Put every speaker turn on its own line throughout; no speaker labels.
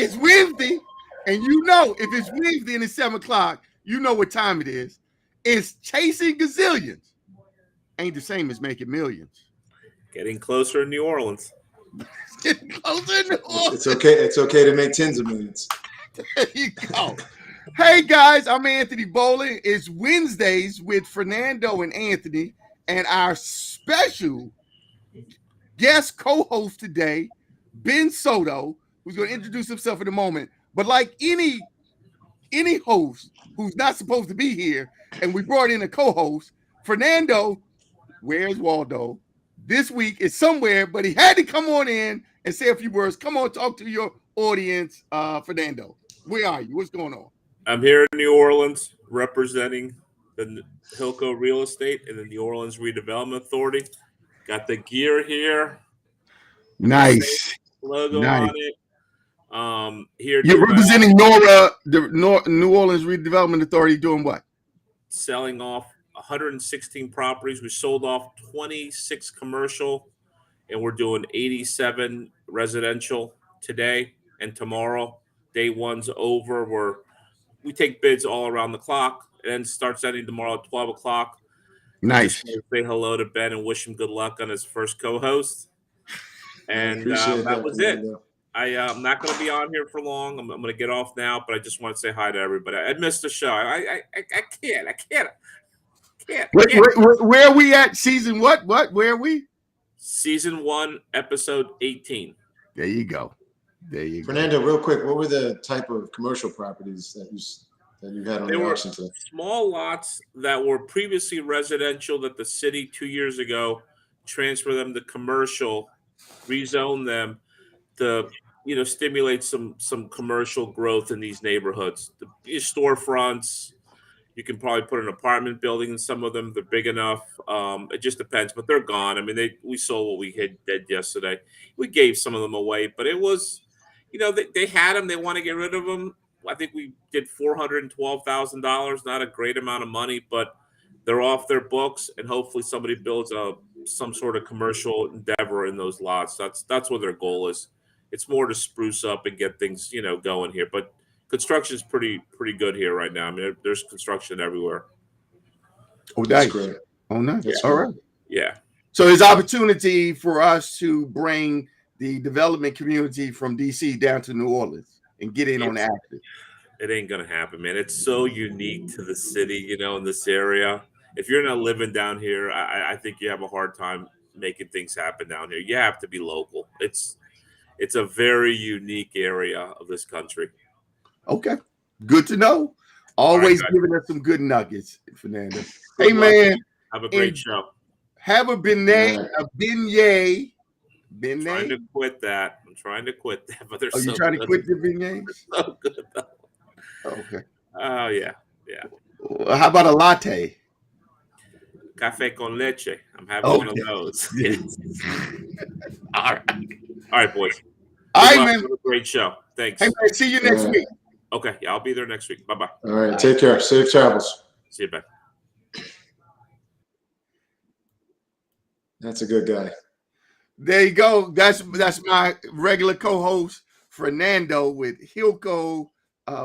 It's Wednesday, and you know if it's Wednesday and it's 7 o'clock, you know what time it is. It's chasing gazillions. Ain't the same as making millions.
Getting closer in New Orleans.
It's getting closer in New Orleans.
It's okay. It's okay to make tens of millions.
There you go. Hey guys, I'm Anthony Bowling. It's Wednesdays with Fernando and Anthony, and our special guest co-host today, Ben Soto, who's going to introduce himself in a moment. But like any host who's not supposed to be here, and we brought in a co-host, Fernando, where's Waldo? This week is somewhere, but he had to come on in and say a few words. Come on, talk to your audience, Fernando. Where are you? What's going on?
I'm here in New Orleans representing the Hilco Real Estate and the New Orleans Redevelopment Authority. Got the gear here.
Nice.
Logo
nice.
on it. Here
you're representing NORA, the New Orleans Redevelopment Authority, doing what?
Selling off 116 properties. We sold off 26 commercial, and we're doing 87 residential today and tomorrow. Day one's over. We take bids all around the clock, and then start sending tomorrow at 12 o'clock.
Nice.
Say hello to Ben and wish him good luck on his first co-host. And that was it. I'm not going to be on here for long. I'm going to get off now, but I just want to say hi to everybody. I missed the show. I can't.
Where are we at? Season what? Where are we?
Season 1, episode 18.
There you go.
Fernando, real quick, what were the type of commercial properties that you had on the auction today?
Small lots that were previously residential that the city 2 years ago transferred them to commercial, rezone them to stimulate some commercial growth in these neighborhoods. The storefronts, you can probably put an apartment building in some of them. They're big enough. It just depends, but they're gone. I mean, we sold what we did yesterday. We gave some of them away, but it was, they had them. They want to get rid of them. I think we did $412,000. Not a great amount of money, but they're off their books, and hopefully somebody builds some sort of commercial endeavor in those lots. That's what their goal is. It's more to spruce up and get things, going here. But construction is pretty good here right now. I mean, there's construction everywhere.
Oh, that's great. Oh, nice.
Yeah.
All right.
Yeah.
So there's opportunity for us to bring the development community from DC down to New Orleans and get in on the action.
It ain't gonna happen, man. It's so unique to the city, in this area. If you're not living down here, I think you have a hard time making things happen down here. You have to be local. It's a very unique area of this country.
Okay, good to know. Always giving us some good nuggets, Fernando. Hey, man.
Have a great show.
Have a beignet, a beignet.
I'm trying to quit that. But they're
you trying to quit the beignets?
So good, though.
Okay.
Oh, yeah.
Well, how about a latte?
Café con leche. I'm having one of those. Yes. All right, boys.
All right, man.
Have a great show. Thanks.
Hey, man, see you next week.
Okay. Yeah, I'll be there next week. Bye-bye.
All right. Take care. Safe travels.
See you, Ben.
That's a good guy.
There you go. That's my regular co-host, Fernando, with Hilco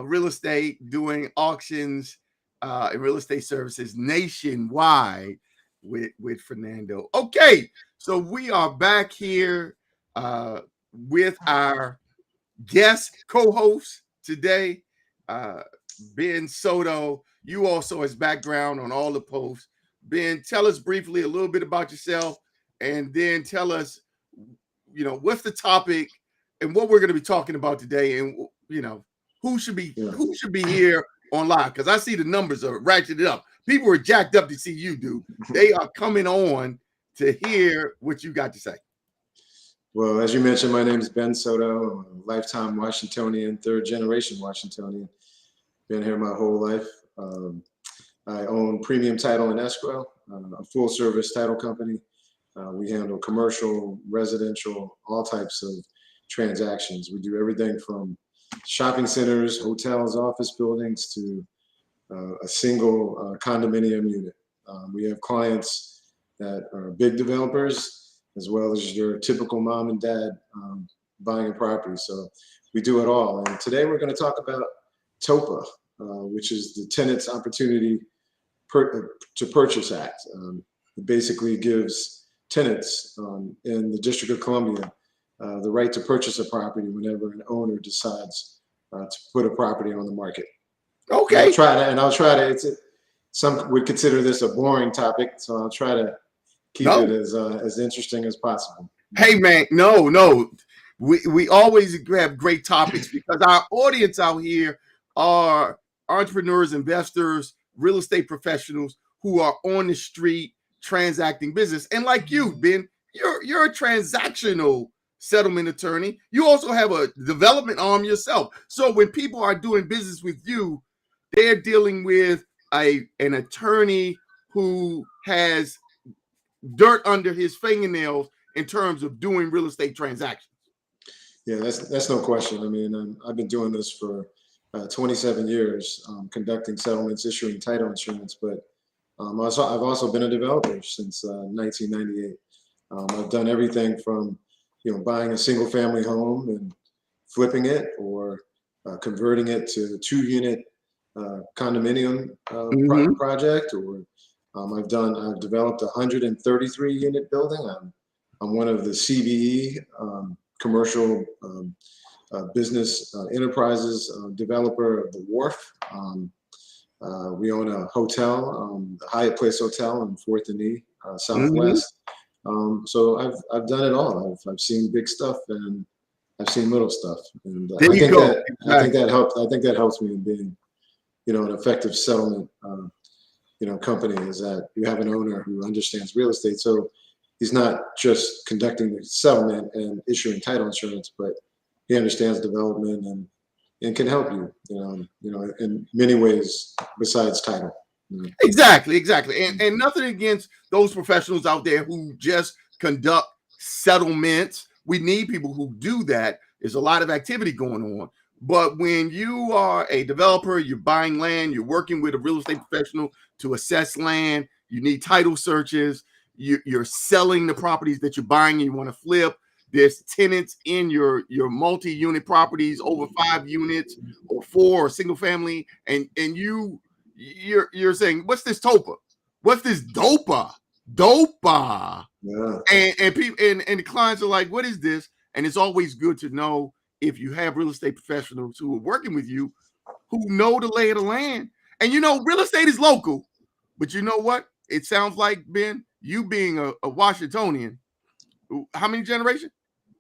Real Estate, doing auctions and real estate services nationwide with Fernando. Okay, so we are back here with our guest co-host today, Ben Soto. You also has background on all the posts. Ben, tell us briefly a little bit about yourself, and then tell us, what's the topic and what we're going to be talking about today, and who should be here on live, because I see the numbers are ratcheted up. People are jacked up to see you, dude. They are coming on to hear what you got to say.
Well, as you mentioned, my name is Ben Soto. I'm a lifetime Washingtonian, third generation Washingtonian. Been here my whole life. I own Premium Title and Escrow, a full service title company. We handle commercial, residential, all types of transactions. We do everything from shopping centers, hotels, office buildings, to a single condominium unit. We have clients that are big developers, as well as your typical mom and dad buying a property. So we do it all. And today we're going to talk about TOPA, which is the Tenants Opportunity to Purchase Act. It basically gives tenants in the District of Columbia the right to purchase a property whenever an owner decides to put a property on the market.
Okay.
I'll try to. Some would consider this a boring topic, so I'll try to keep it as interesting as possible.
Hey man, no. We always have great topics because our audience out here are entrepreneurs, investors, real estate professionals who are on the street transacting business. And like you, Ben, you're a transactional settlement attorney. You also have a development arm yourself. So when people are doing business with you, they're dealing with an attorney who has dirt under his fingernails in terms of doing real estate transactions.
Yeah, that's no question. I mean, I've been doing this for 27 years, conducting settlements, issuing title insurance, but I've also been a developer since 1998. I've done everything from, buying a single family home and flipping it, or converting it to a 2-unit condominium project, or I've developed a 133-unit building. I'm one of the CBE commercial business enterprises developer of the Wharf. We own a hotel, the Hyatt Place Hotel in 4th and E, Southwest. So I've done it all. I've seen big stuff and I've seen little stuff, and I think that helps me in being, an effective settlement, company, is that you have an owner who understands real estate. So he's not just conducting the settlement and issuing title insurance, but he understands development and can help you, in many ways besides title.
Exactly. And nothing against those professionals out there who just conduct settlements. We need people who do that. There's a lot of activity going on. But when you are a developer, you're buying land, you're working with a real estate professional to assess land, you need title searches, you're selling the properties that you're buying and you want to flip. There's tenants in your multi-unit properties, over 5 units or 4 or single family, and you're saying, what's this TOPA? What's this DOPA? DOPA.
Yeah.
And people and the clients are like, what is this? And it's always good to know if you have real estate professionals who are working with you who know the lay of the land. And real estate is local, but you know what? It sounds like, Ben, you being a Washingtonian, how many generations?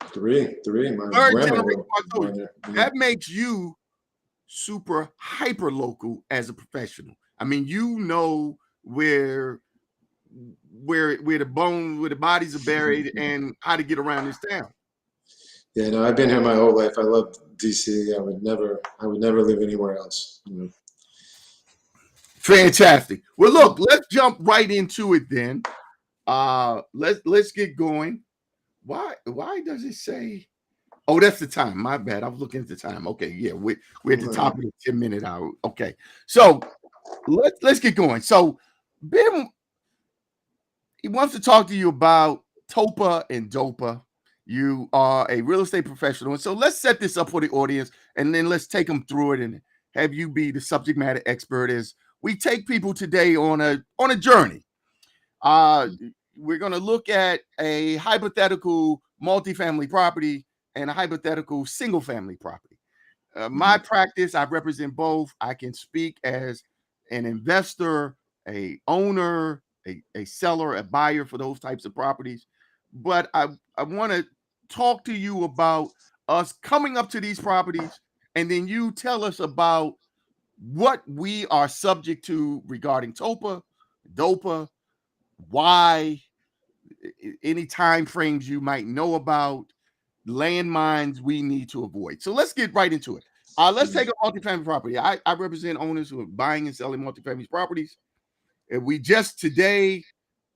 3. My
3rd generation. That makes you super hyper local as a professional. I mean, where the bodies are buried and how to get around this town.
Yeah, no, I've been here my whole life. I love DC. I would never live anywhere else.
Fantastic. Well, look, let's jump right into it then. Let's get going. Why does it say? Oh, that's the time. My bad. I was looking at the time. Okay, yeah, we're at the top of the 10-minute hour. Okay, so let's get going. So Ben, he wants to talk to you about TOPA and DOPA. You are a real estate professional, and so let's set this up for the audience, and then let's take them through it and have you be the subject matter expert as we take people today on a journey. We're going to look at a hypothetical multifamily property and a hypothetical single family property. My practice, I represent both. I can speak as an investor, a owner, a seller, a buyer for those types of properties. But I want to talk to you about us coming up to these properties, and then you tell us about what we are subject to regarding TOPA, DOPA, why, any time frames you might know about, landmines we need to avoid. So let's get right into it. Let's take a multifamily property. I represent owners who are buying and selling multifamily properties. And we just today,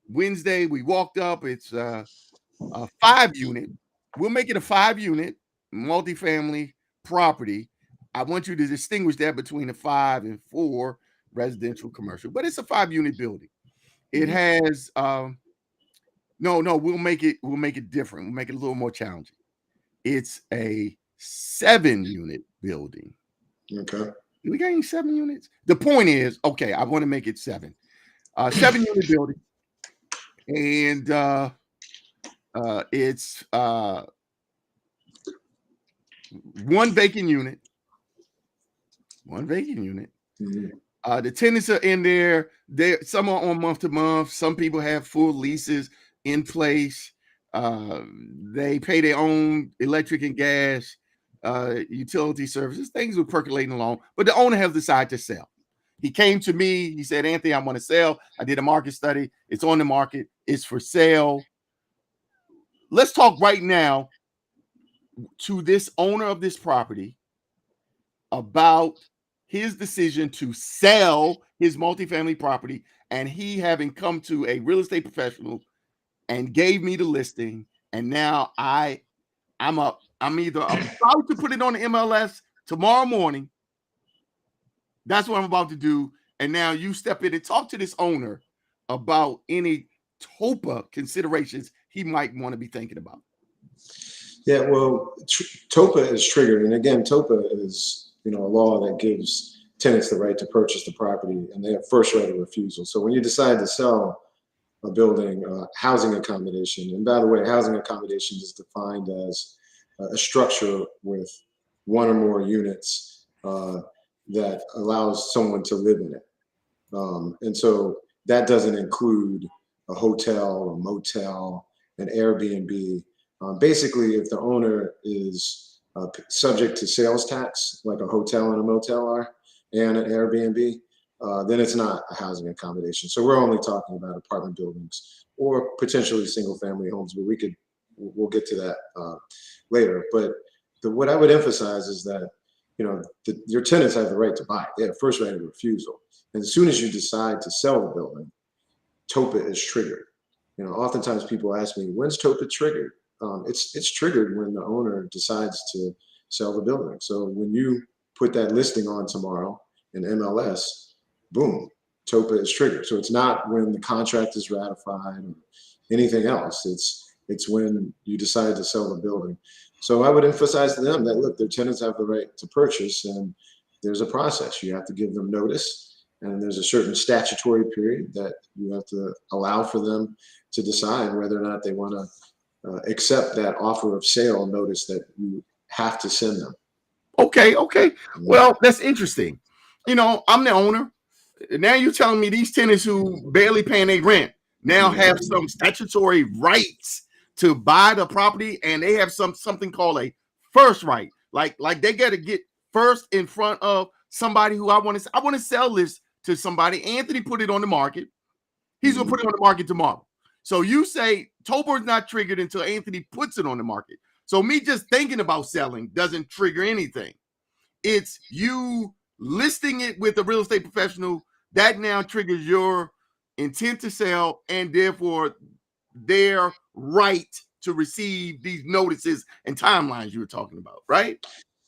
Wednesday, we walked up. It's a 5-unit. We'll make it a 5-unit multifamily property. I want you to distinguish that between a 5 and 4 residential commercial, but it's a 5-unit building. It has we'll make it different. We'll make it a little more challenging. It's a 7-unit building.
Okay.
Do we got any 7 units? The point is, okay, I want to make it 7. 7-unit building. And it's 1 vacant unit. 1 vacant unit.
Mm-hmm.
The tenants are in there. Some are on month to month. Some people have full leases in place. They pay their own electric and gas, utility services. Things were percolating along, but the owner has decided to sell. He came to me. He said, Anthony, I want to sell. I did a market study. It's on the market. It's for sale. Let's talk right now to this owner of this property about his decision to sell his multifamily property, and he having come to a real estate professional and gave me the listing, and now I'm either about to put it on the MLS tomorrow morning. That's what I'm about to do. And now you step in and talk to this owner about any TOPA considerations he might want to be thinking about.
Yeah, well, TOPA is triggered, and again, TOPA is a law that gives tenants the right to purchase the property, and they have first right of refusal. So when you decide to sell a building, housing accommodation, and by the way, housing accommodation is defined as a structure with 1 or more units that allows someone to live in it. And so that doesn't include a hotel, a motel, an Airbnb. Basically, if the owner is subject to sales tax, like a hotel and a motel are, and an Airbnb, then it's not a housing accommodation. So we're only talking about apartment buildings or potentially single family homes, but we'll get to that later. But what I would emphasize is that your tenants have the right to buy. They have first right of refusal. And as soon as you decide to sell the building, TOPA is triggered. Oftentimes people ask me, when's TOPA triggered? It's triggered when the owner decides to sell the building. So when you put that listing on tomorrow in MLS, boom, TOPA is triggered. So it's not when the contract is ratified or anything else. It's when you decide to sell the building. So I would emphasize to them that, look, their tenants have the right to purchase, and there's a process. You have to give them notice, and there's a certain statutory period that you have to allow for them to decide whether or not they want to accept that offer of sale notice that you have to send them.
Okay. Well, that's interesting. I'm the owner. Now you're telling me these tenants who barely paying their rent now have some statutory rights to buy the property, and they have something called a first right. Like they got to get first in front of somebody who I want to sell this to somebody. Anthony put it on the market. He's gonna put it on the market tomorrow. So you say TOPA is not triggered until Anthony puts it on the market. So me just thinking about selling doesn't trigger anything. It's you listing it with a real estate professional that now triggers your intent to sell, and therefore their right to receive these notices and timelines you were talking about, right?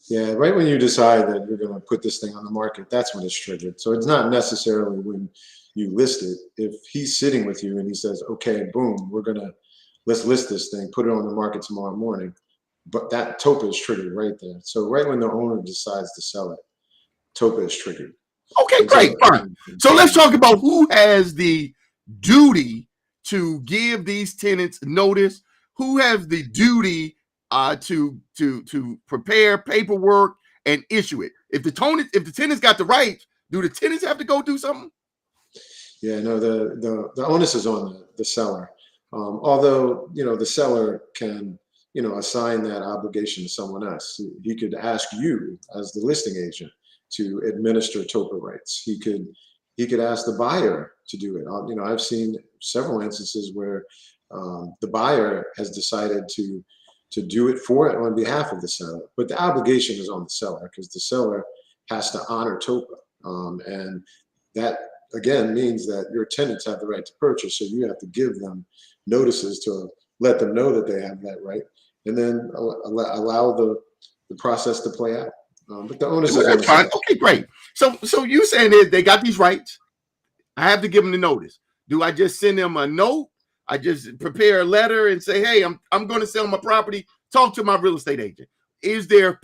Yeah, right when you decide that you're going to put this thing on the market, that's when it's triggered. So it's not necessarily when you list it. If he's sitting with you and he says, okay, boom, let's list this thing, put it on the market tomorrow morning, but that TOPA is triggered right there. So right when the owner decides to sell it, TOPA is triggered.
Okay, great. Fine. So let's talk about who has the duty to give these tenants notice. Who has the duty to prepare paperwork and issue it? If the tenants got the right, do the tenants have to go do something?
Yeah, no, the onus is on the seller. Although the seller can assign that obligation to someone else. He could ask you as the listing agent to administer TOPA rights. He could ask the buyer to do it. I've seen several instances where the buyer has decided to do it on behalf of the seller, but the obligation is on the seller because the seller has to honor TOPA, and that again means that your tenants have the right to purchase. So you have to give them notices to let them know that they have that right, and then allow the process to play out. But the onus is on the seller.
Okay, great. So you saying that they got these rights? I have to give them the notice. Do I just send them a note? I just prepare a letter and say, hey, I'm going to sell my property. Talk to my real estate agent. is there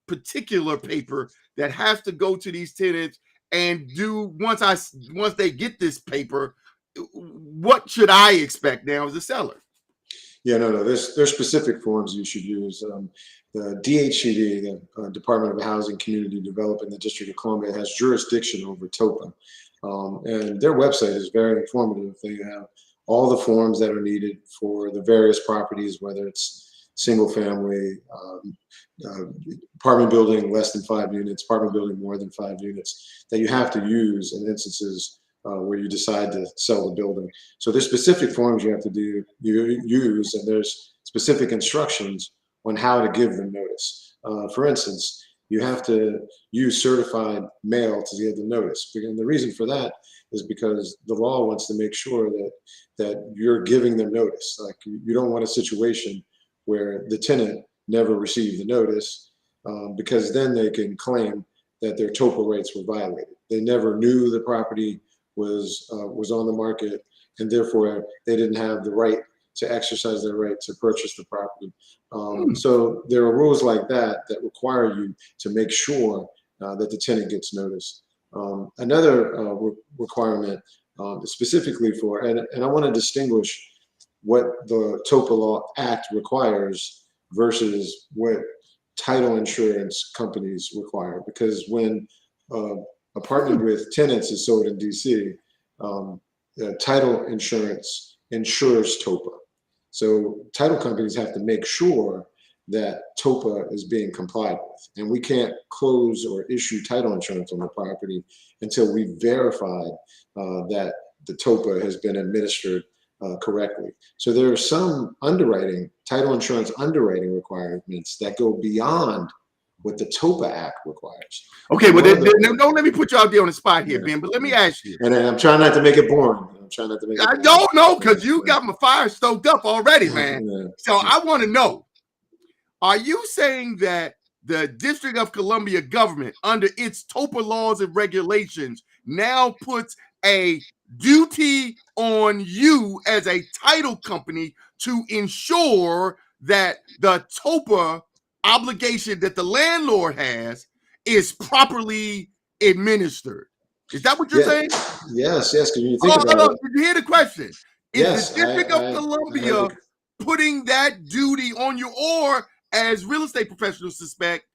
particular paper that has to go to these tenants and once they get this paper, what should I expect now as a seller?
Yeah, no. There's specific forms you should use. The DHCD, the Department of Housing Community Development in the District of Columbia, has jurisdiction over TOPA, and their website is very informative. They have all the forms that are needed for the various properties, whether it's single family, apartment building less than 5 units, apartment building more than 5 units, that you have to use in instances where you decide to sell the building. So there's specific forms you have to use, and there's specific instructions on how to give them notice. For instance, you have to use certified mail to give the notice. And the reason for that is because the law wants to make sure that you're giving them notice. Like, you don't want a situation where the tenant never received the notice, because then they can claim that their TOPA rights were violated. They never knew the property was on the market, and therefore they didn't have the right to exercise their right to purchase the property. So there are rules like that require you to make sure that the tenant gets notice. Another requirement specifically for, and I want to distinguish what the TOPA Law Act requires versus what title insurance companies require. Because when apartment with tenants is sold in DC, title insurance insures TOPA. So title companies have to make sure that TOPA is being complied with. And we can't close or issue title insurance on the property until we've verified that the TOPA has been administered correctly. So there are some title insurance underwriting requirements that go beyond what the TOPA Act requires.
Okay, well, don't let me put you out there on the spot here, Ben, but let me ask you.
And I'm trying not to make it boring.
I don't know, because you got my fire stoked up already, man.
Yeah.
So I want to know, are you saying that the District of Columbia government, under its TOPA laws and regulations, now puts a duty on you as a title company to ensure that the TOPA obligation that the landlord has is properly administered? Is that what you're saying?
Yes. Because when you think about it,
did you hear the question? Is
yes,
the District of Columbia putting that duty on you, or, as real estate professionals suspect,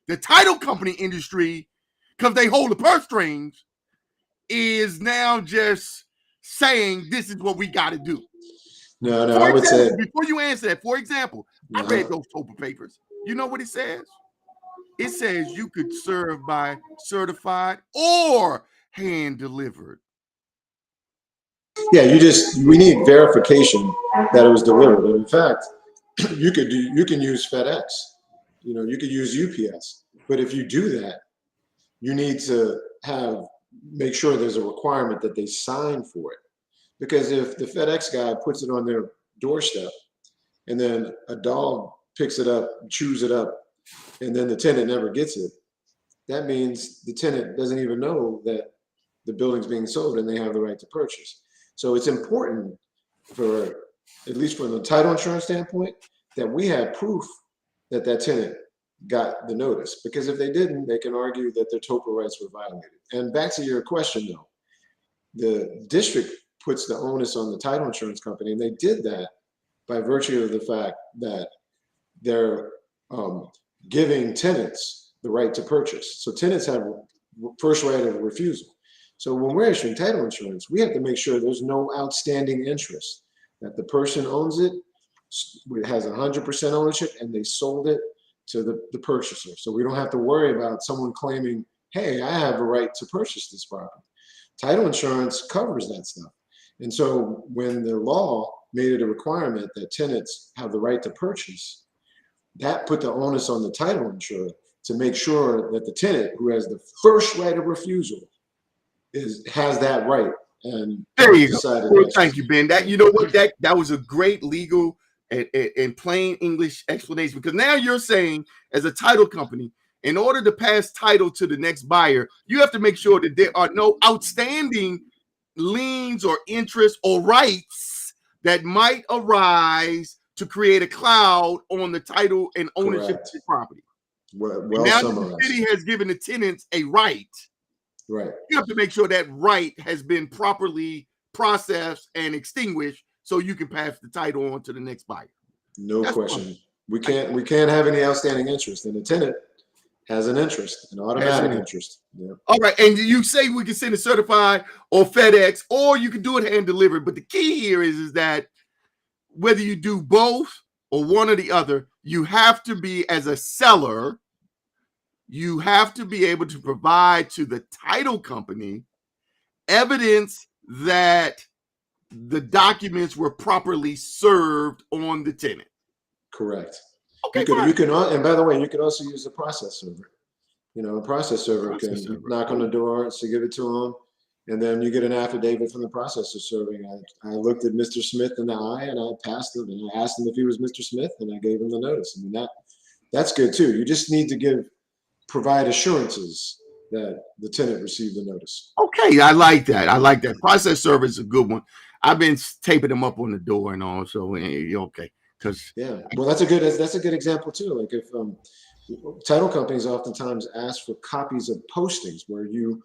the title company industry, because they hold the purse strings, is now just saying this is what we got to do?
No, I would say,
before you answer that, for example, I read those TOPA papers. You know what it says? It says you could serve by certified or hand delivered.
Yeah, we need verification that it was delivered. And in fact, you can use FedEx, you could use UPS. But if you do that, you need to make sure there's a requirement that they sign for it. Because if the FedEx guy puts it on their doorstep and then a dog picks it up, chews it up, and then the tenant never gets it, that means the tenant doesn't even know that the building's being sold and they have the right to purchase. So it's important, for at least from the title insurance standpoint, that we have proof that tenant got the notice. Because if they didn't, they can argue that their TOPA rights were violated. And back to your question, though, the district puts the onus on the title insurance company, and they did that by virtue of the fact that they're giving tenants the right to purchase. So tenants have first right of refusal. So when we're issuing title insurance, we have to make sure there's no outstanding interest, that the person owns it, has 100% ownership, and they sold it to the purchaser. So we don't have to worry about someone claiming, hey, I have a right to purchase this property. Title insurance covers that stuff. And so when the law made it a requirement that tenants have the right to purchase, that put the onus on the title insurer to make sure that the tenant, who has the first right of refusal, has that right. And
there you go. Well, thank you, Ben. That, you know what, that was a great legal and plain English explanation, because now you're saying, as a title company, in order to pass title to the next buyer, you have to make sure that there are no outstanding liens or interests or rights that might arise to create a cloud on the title and ownership
Correct.
of the property.
Well
Now
summarized.
the city has given the tenants a right.
Right.
You have to make sure that right has been properly processed and extinguished so you can pass the title on to the next buyer.
No
That's
question.
fine.
We can't have any outstanding interest, and the tenant has an interest, an automatic interest. Yeah.
All right, and you say we can send it certified or FedEx, or you can do it hand delivered. But the key here is that whether you do both or one or the other, you have to be, as a seller, you have to be able to provide to the title company evidence that the documents were properly served on the tenant.
Correct.
Okay,
you can, and by the way, you could also use a process server. You know, a process server can knock on the door to give it to them, and then you get an affidavit from the processor serving. I looked at Mr. Smith in the eye, and I passed him, and I asked him if he was Mr. Smith, and I gave him the notice. I mean, that's good too. You just need to provide assurances that the tenant received the notice.
Okay, I like that. I like that. Process server is a good one. I've been taping them up on the door and all, so okay. Because
well, that's a good example too. Like if title companies oftentimes ask for copies of postings where you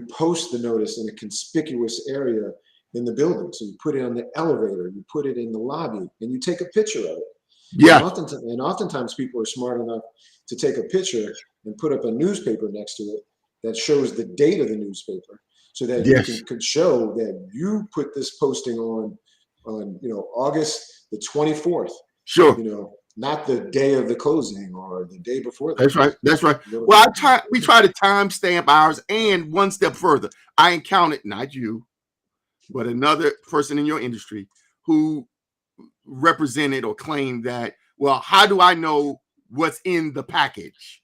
post the notice in a conspicuous area in the building. So you put it on the elevator, you put it in the lobby, and you take a picture of it.
Yeah.
And oftentimes people are smart enough to take a picture and put up a newspaper next to it that shows the date of the newspaper, so that you can show that you put this posting on August the 24th.
Sure.
Not the day of the closing or the day before.
That's right. That's right. Well, we try to timestamp ours, and one step further, I encountered, not you, but another person in your industry who represented or claimed that, well, how do I know what's in the package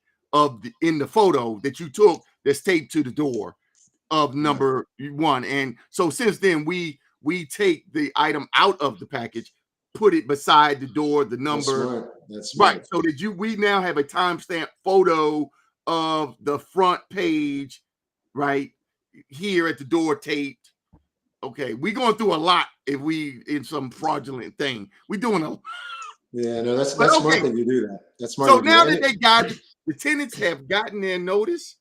in the photo that you took that's taped to the door of number one? And so since then, we take the item out of the package, put it beside the door, the number.
That's smart.
Right. So we now have a timestamp photo of the front page right here at the door taped. Okay, we're going through a lot if we in some fraudulent thing. We're doing a
that's smart that you do that. That's smart.
So now that they got the tenants have gotten their notice,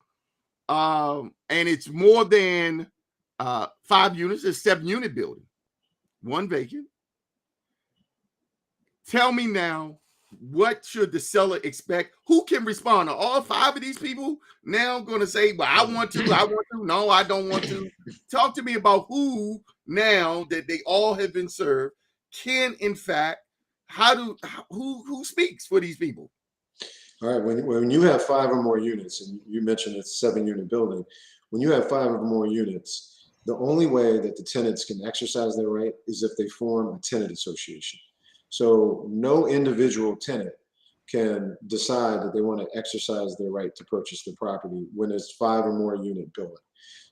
and it's more than 5 units, it's 7-unit building, 1 vacant. Tell me now, what should the seller expect? Who can respond? Are all 5 of these people now going to say, well, I want to, no, I don't want to? Talk to me about who, now that they all have been served, can in fact, who speaks for these people?
All right, when you have 5 or more units, and you mentioned it's a 7-unit building, when you have 5 or more units, the only way that the tenants can exercise their right is if they form a tenant association. So no individual tenant can decide that they want to exercise their right to purchase the property when it's 5 or more unit building.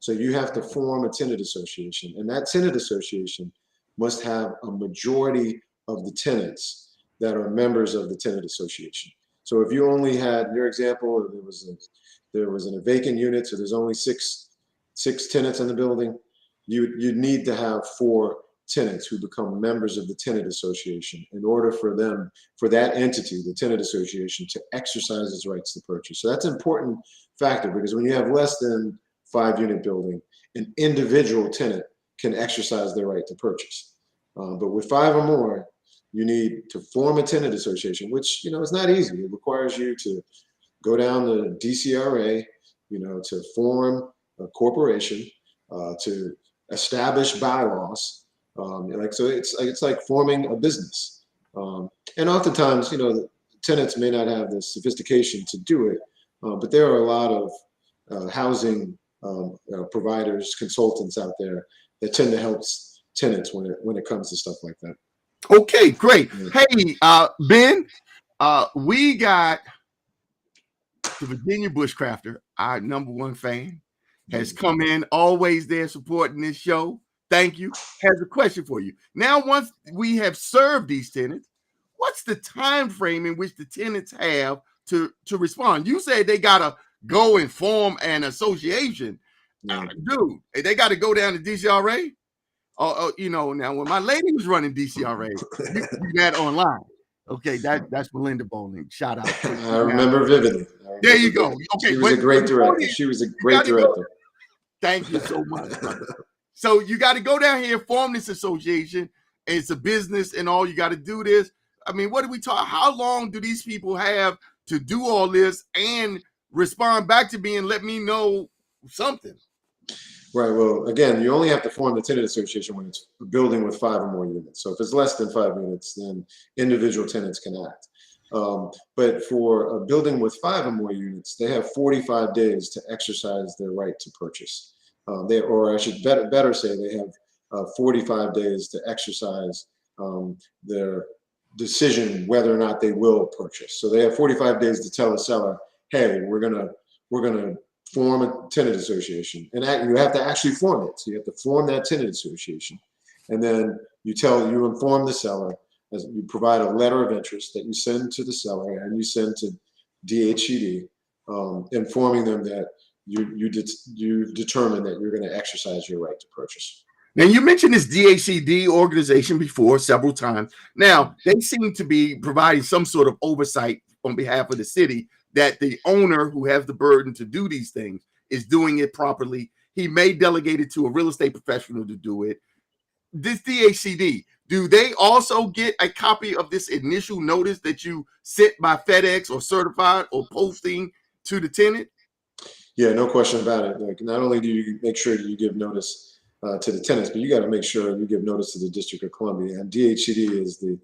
So you have to form a tenant association, and that tenant association must have a majority of the tenants that are members of the tenant association. So if you only had, in your example, there was a vacant unit, so there's only six tenants in the building, you'd need to have 4 tenants who become members of the tenant association in order for that entity, the tenant association, to exercise its rights to purchase. So that's an important factor, because when you have less than 5-unit building, an individual tenant can exercise their right to purchase. But with 5 or more, you need to form a tenant association, which, is not easy. It requires you to go down the DCRA, to form a corporation, to establish bylaws. So it's like forming a business. And oftentimes, the tenants may not have the sophistication to do it, but there are a lot of housing providers, consultants out there that tend to help tenants when it comes to stuff like that.
Okay, great. Yeah. Hey, Ben, we got the Virginia Bushcrafter, our #1 fan, has come in, always there supporting this show. Thank you. Has a question for you. Now, once we have served these tenants, what's the time frame in which the tenants have to respond? You said they gotta go and form an association. Dude, they got to go down to DCRA. Now when my lady was running DCRA, you could do that online. Okay, that's Melinda Bowling. Shout out.
I remember vividly.
There you go. Okay,
she was a great director. She was a great director.
Thank you so much, brother. So you got to go down here, form this association. It's a business, and all you got to do this. I mean, what do we talk? How long do these people have to do all this and respond back to me and let me know something?
Right. Well, again, you only have to form the tenant association when it's a building with 5 or more units. So if it's less than 5 units, then individual tenants can act. But for a building with 5 or more units, they have 45 days to exercise their right to purchase. Or I should better say, they have 45 days to exercise their decision whether or not they will purchase. So they have 45 days to tell a seller, "Hey, we're gonna form a tenant association," and you have to actually form it. So you have to form that tenant association, and then you inform the seller, as you provide a letter of interest that you send to the seller and you send to DHCD, informing them that you've determined that you're going to exercise your right to purchase.
Now, you mentioned this DHCD organization before several times. Now, they seem to be providing some sort of oversight on behalf of the city that the owner who has the burden to do these things is doing it properly. He may delegate it to a real estate professional to do it. This DHCD, do they also get a copy of this initial notice that you sent by FedEx or certified or posting to the tenant?
Yeah, no question about it. Like, not only do you make sure that you give notice to the tenants, but you got to make sure you give notice to the District of Columbia. And DHCD is the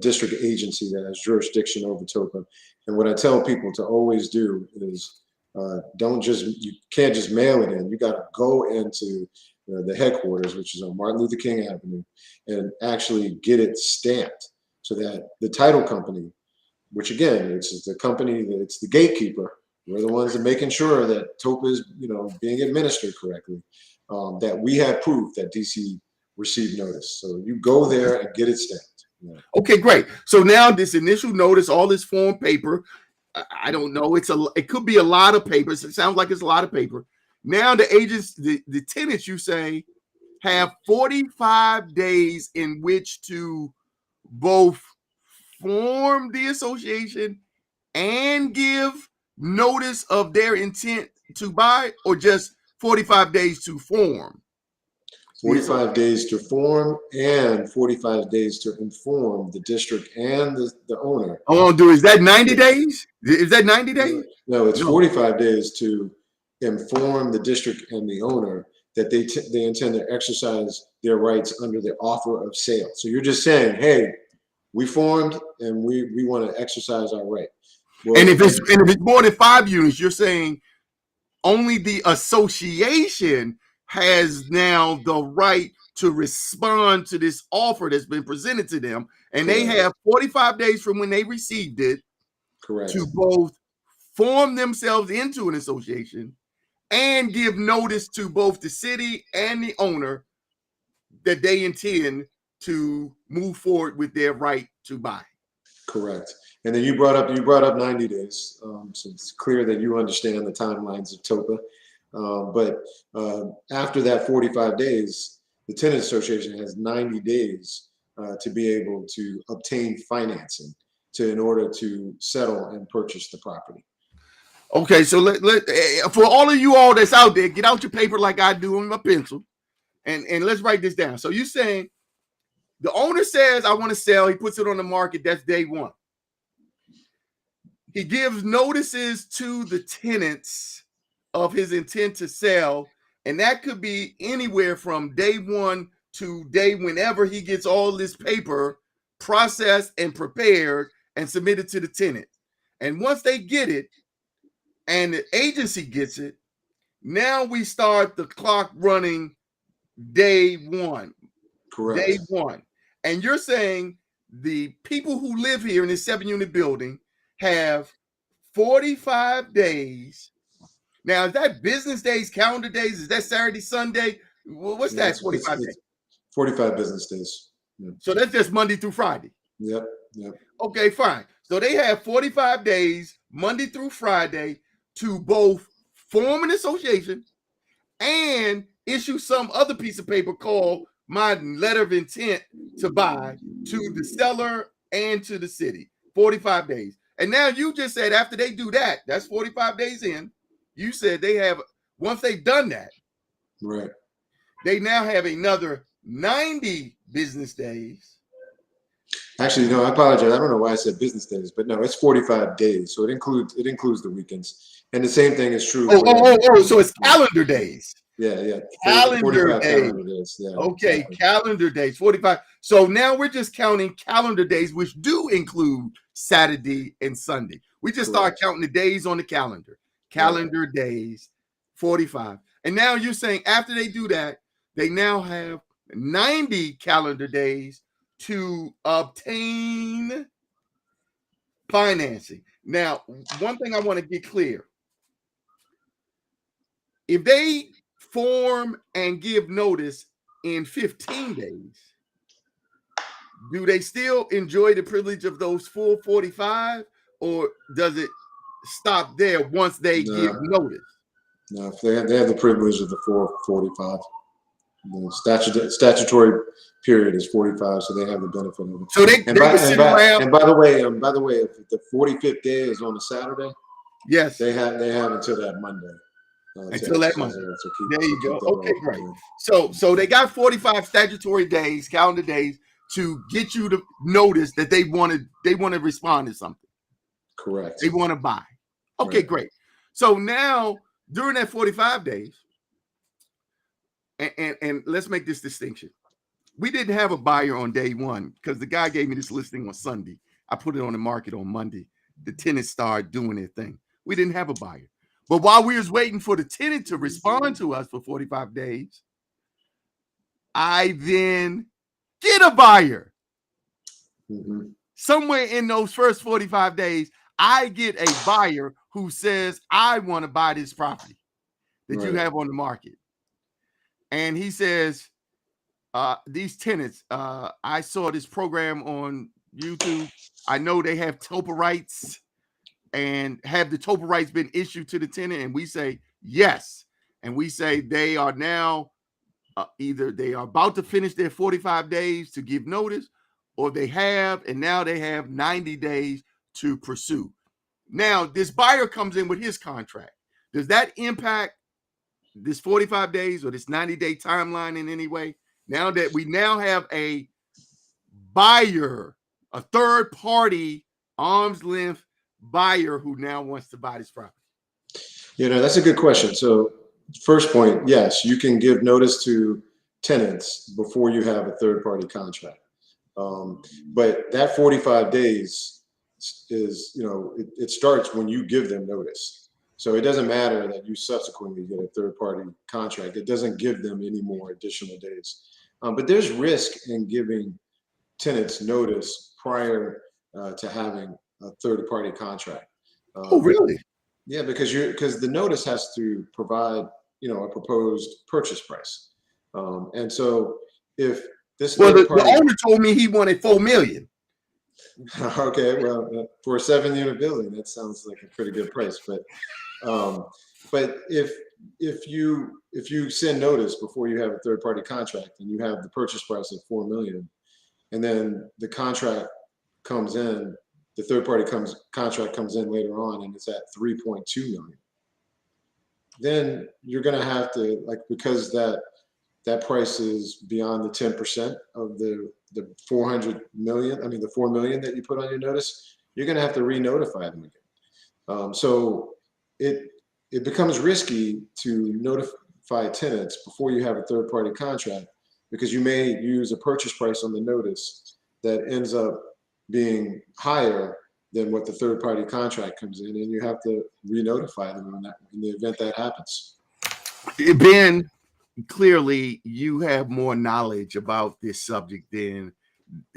district agency that has jurisdiction over TOPA. And what I tell people to always do is you can't just mail it in. You got to go into the headquarters, which is on Martin Luther King Avenue, and actually get it stamped so that the title company, which again, it's the company it's the gatekeeper. We're the ones that making sure that TOPA is, being administered correctly. That we have proof that DC received notice. So you go there and get it stamped. Yeah.
Okay, great. So now this initial notice, all this form paper, I don't know. It could be a lot of papers. It sounds like it's a lot of paper. Now the agents, the tenants, you say, have 45 days in which to both form the association and give notice of their intent to buy, or just 45 days to form?
45 days to form and 45 days to inform the district and the owner.
Is that 90 days? Is that 90 days?
No, it's 45 days to inform the district and the owner that they intend to exercise their rights under the offer of sale. So you're just saying, hey, we formed and we want to exercise our right. Well,
and if it's more than 5 units, you're saying only the association has now the right to respond to this offer that's been presented to them. And
correct.
They have 45 days from when they received it
correct.
to both form themselves into an association and give notice to both the city and the owner that they intend to move forward with their right to buy.
Correct. And then you brought up 90 days. So it's clear that you understand the timelines of TOPA. But after that 45 days, the tenant association has 90 days to be able to obtain financing in order to settle and purchase the property.
Okay, so for all of you all that's out there, get out your paper like I do with my pencil, and let's write this down. So you're saying the owner says, I want to sell. He puts it on the market. That's day one. He gives notices to the tenants of his intent to sell, and that could be anywhere from day one to day whenever he gets all this paper processed and prepared and submitted to the tenant. And once they get it and the agency gets it, now we start the clock running day one.
Correct.
Day one. And you're saying the people who live here in this 7-unit building have 45 days. Now, is that business days, calendar days? Is that Saturday, Sunday? What's that? 45 days.
45 business days. Yeah.
So that's just Monday through Friday.
Yep.
Okay, fine. So they have 45 days, Monday through Friday, to both form an association and issue some other piece of paper called my letter of intent to buy to the seller and to the city. 45 days. And now you just said after they do that, that's 45 days in. You said they have, once they've done that,
Right.
they now have another 90 business days.
Actually, no, I apologize. I don't know why I said business days, but no, it's 45 days. So it includes the weekends. And the same thing is true.
So it's calendar days.
Yeah.
Calendar
45
days.
calendar days. Yeah.
Okay,
exactly.
calendar days, 45. So now we're just counting calendar days, which do include Saturday and Sunday. We just start counting the days on the calendar. Calendar days, 45. And now you're saying after they do that, they now have 90 calendar days to obtain financing. Now, one thing I want to get clear. If they form and give notice in 15 days, do they still enjoy the privilege of those full 45, or does it stop there once they give notice?
No, if they have the privilege of the 445. The statutory period is 45, so they have the benefit of it.
So they can sit around.
And by the way, if the 45th day is on a Saturday,
yes,
they have until that Monday.
Until that Monday. There you go. Okay, great. So they got 45 statutory days, calendar days, to get you to notice that they want to respond to something.
Correct.
They want to buy. Okay, great. So now during that 45 days, and let's make this distinction. We didn't have a buyer on day one because the guy gave me this listing on Sunday. I put it on the market on Monday. The tenants started doing their thing. We didn't have a buyer. But while we was waiting for the tenant to respond to us for 45 days, I then get a buyer.
Mm-hmm.
Somewhere in those first 45 days, I get a buyer who says, I want to buy this property that you have on the market. And he says, these tenants, I saw this program on YouTube. I know they have TOPA rights. And have the TOPA rights been issued to the tenant? And we say yes. And we say they are now either they are about to finish their 45 days to give notice, or they have, and now they have 90 days to pursue. Now, this buyer comes in with his contract. Does that impact this 45 days or this 90-day timeline in any way? Now that we now have a buyer, a third party, arm's length buyer who now wants to buy this property?
That's a good question. So first point, yes, you can give notice to tenants before you have a third party contract. But that 45 days is, it starts when you give them notice. So it doesn't matter that you subsequently get a third party contract. It doesn't give them any more additional days. But there's risk in giving tenants notice prior to having a third party contract.
Oh, really?
Yeah, because the notice has to provide, a proposed purchase price. And so if this
the owner told me he wanted $4 million.
Okay, well, for a 7-unit building, that sounds like a pretty good price. But if you send notice before you have a third party contract and you have the purchase price of $4 million, and then the contract comes in, the third party contract comes in later on and it's at 3.2 million, then you're going to have to, because that price is beyond the 10% of the 400 million, the 4 million that you put on your notice, you're going to have to re-notify them again. So it becomes risky to notify tenants before you have a third party contract, because you may use a purchase price on the notice that ends up being higher than what the third party contract comes in, and you have to re-notify them on that in the event that happens.
Ben, clearly you have more knowledge about this subject than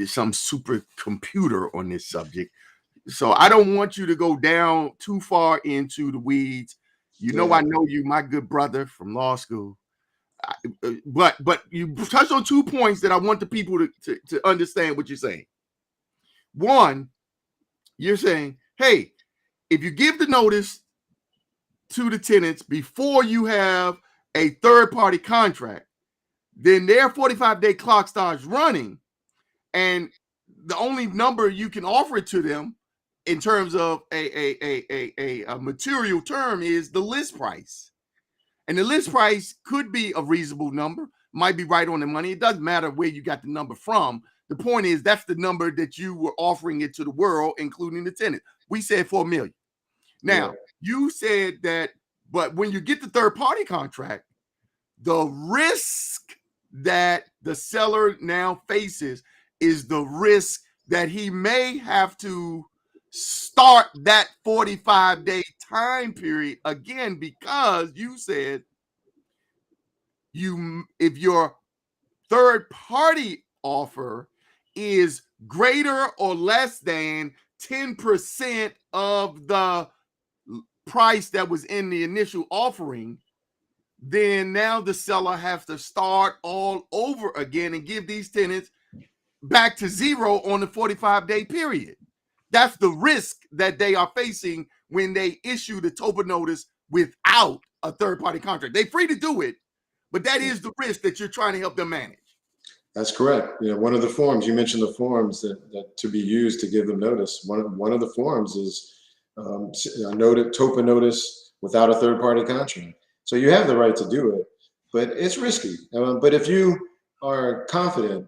some supercomputer on this subject. So I don't want you to go down too far into the weeds. I know you, my good brother from law school. But you touched on 2 points that I want the people to understand what you're saying. One, you're saying, hey, if you give the notice to the tenants before you have a third party contract, then their 45-day clock starts running, and the only number you can offer it to them in terms of a material term is the list price. And the list price could be a reasonable number, might be right on the money. It doesn't matter where you got the number from. The point is that's the number that you were offering it to the world, including the tenant. We said $4 million. Now, you said that, but when you get the third-party contract, the risk that the seller now faces is the risk that he may have to start that 45-day time period again, because you said if your third-party offer is greater or less than 10% of the price that was in the initial offering, then now the seller has to start all over again and give these tenants back to zero on the 45-day period. That's the risk that they are facing when they issue the TOPA notice without a third-party contract. They're free to do it, but that is the risk that you're trying to help them manage.
That's correct. One of the forms, you mentioned the forms that to be used to give them notice. One of the forms is a TOPA notice without a third-party contract. So you have the right to do it, but it's risky. But if you are confident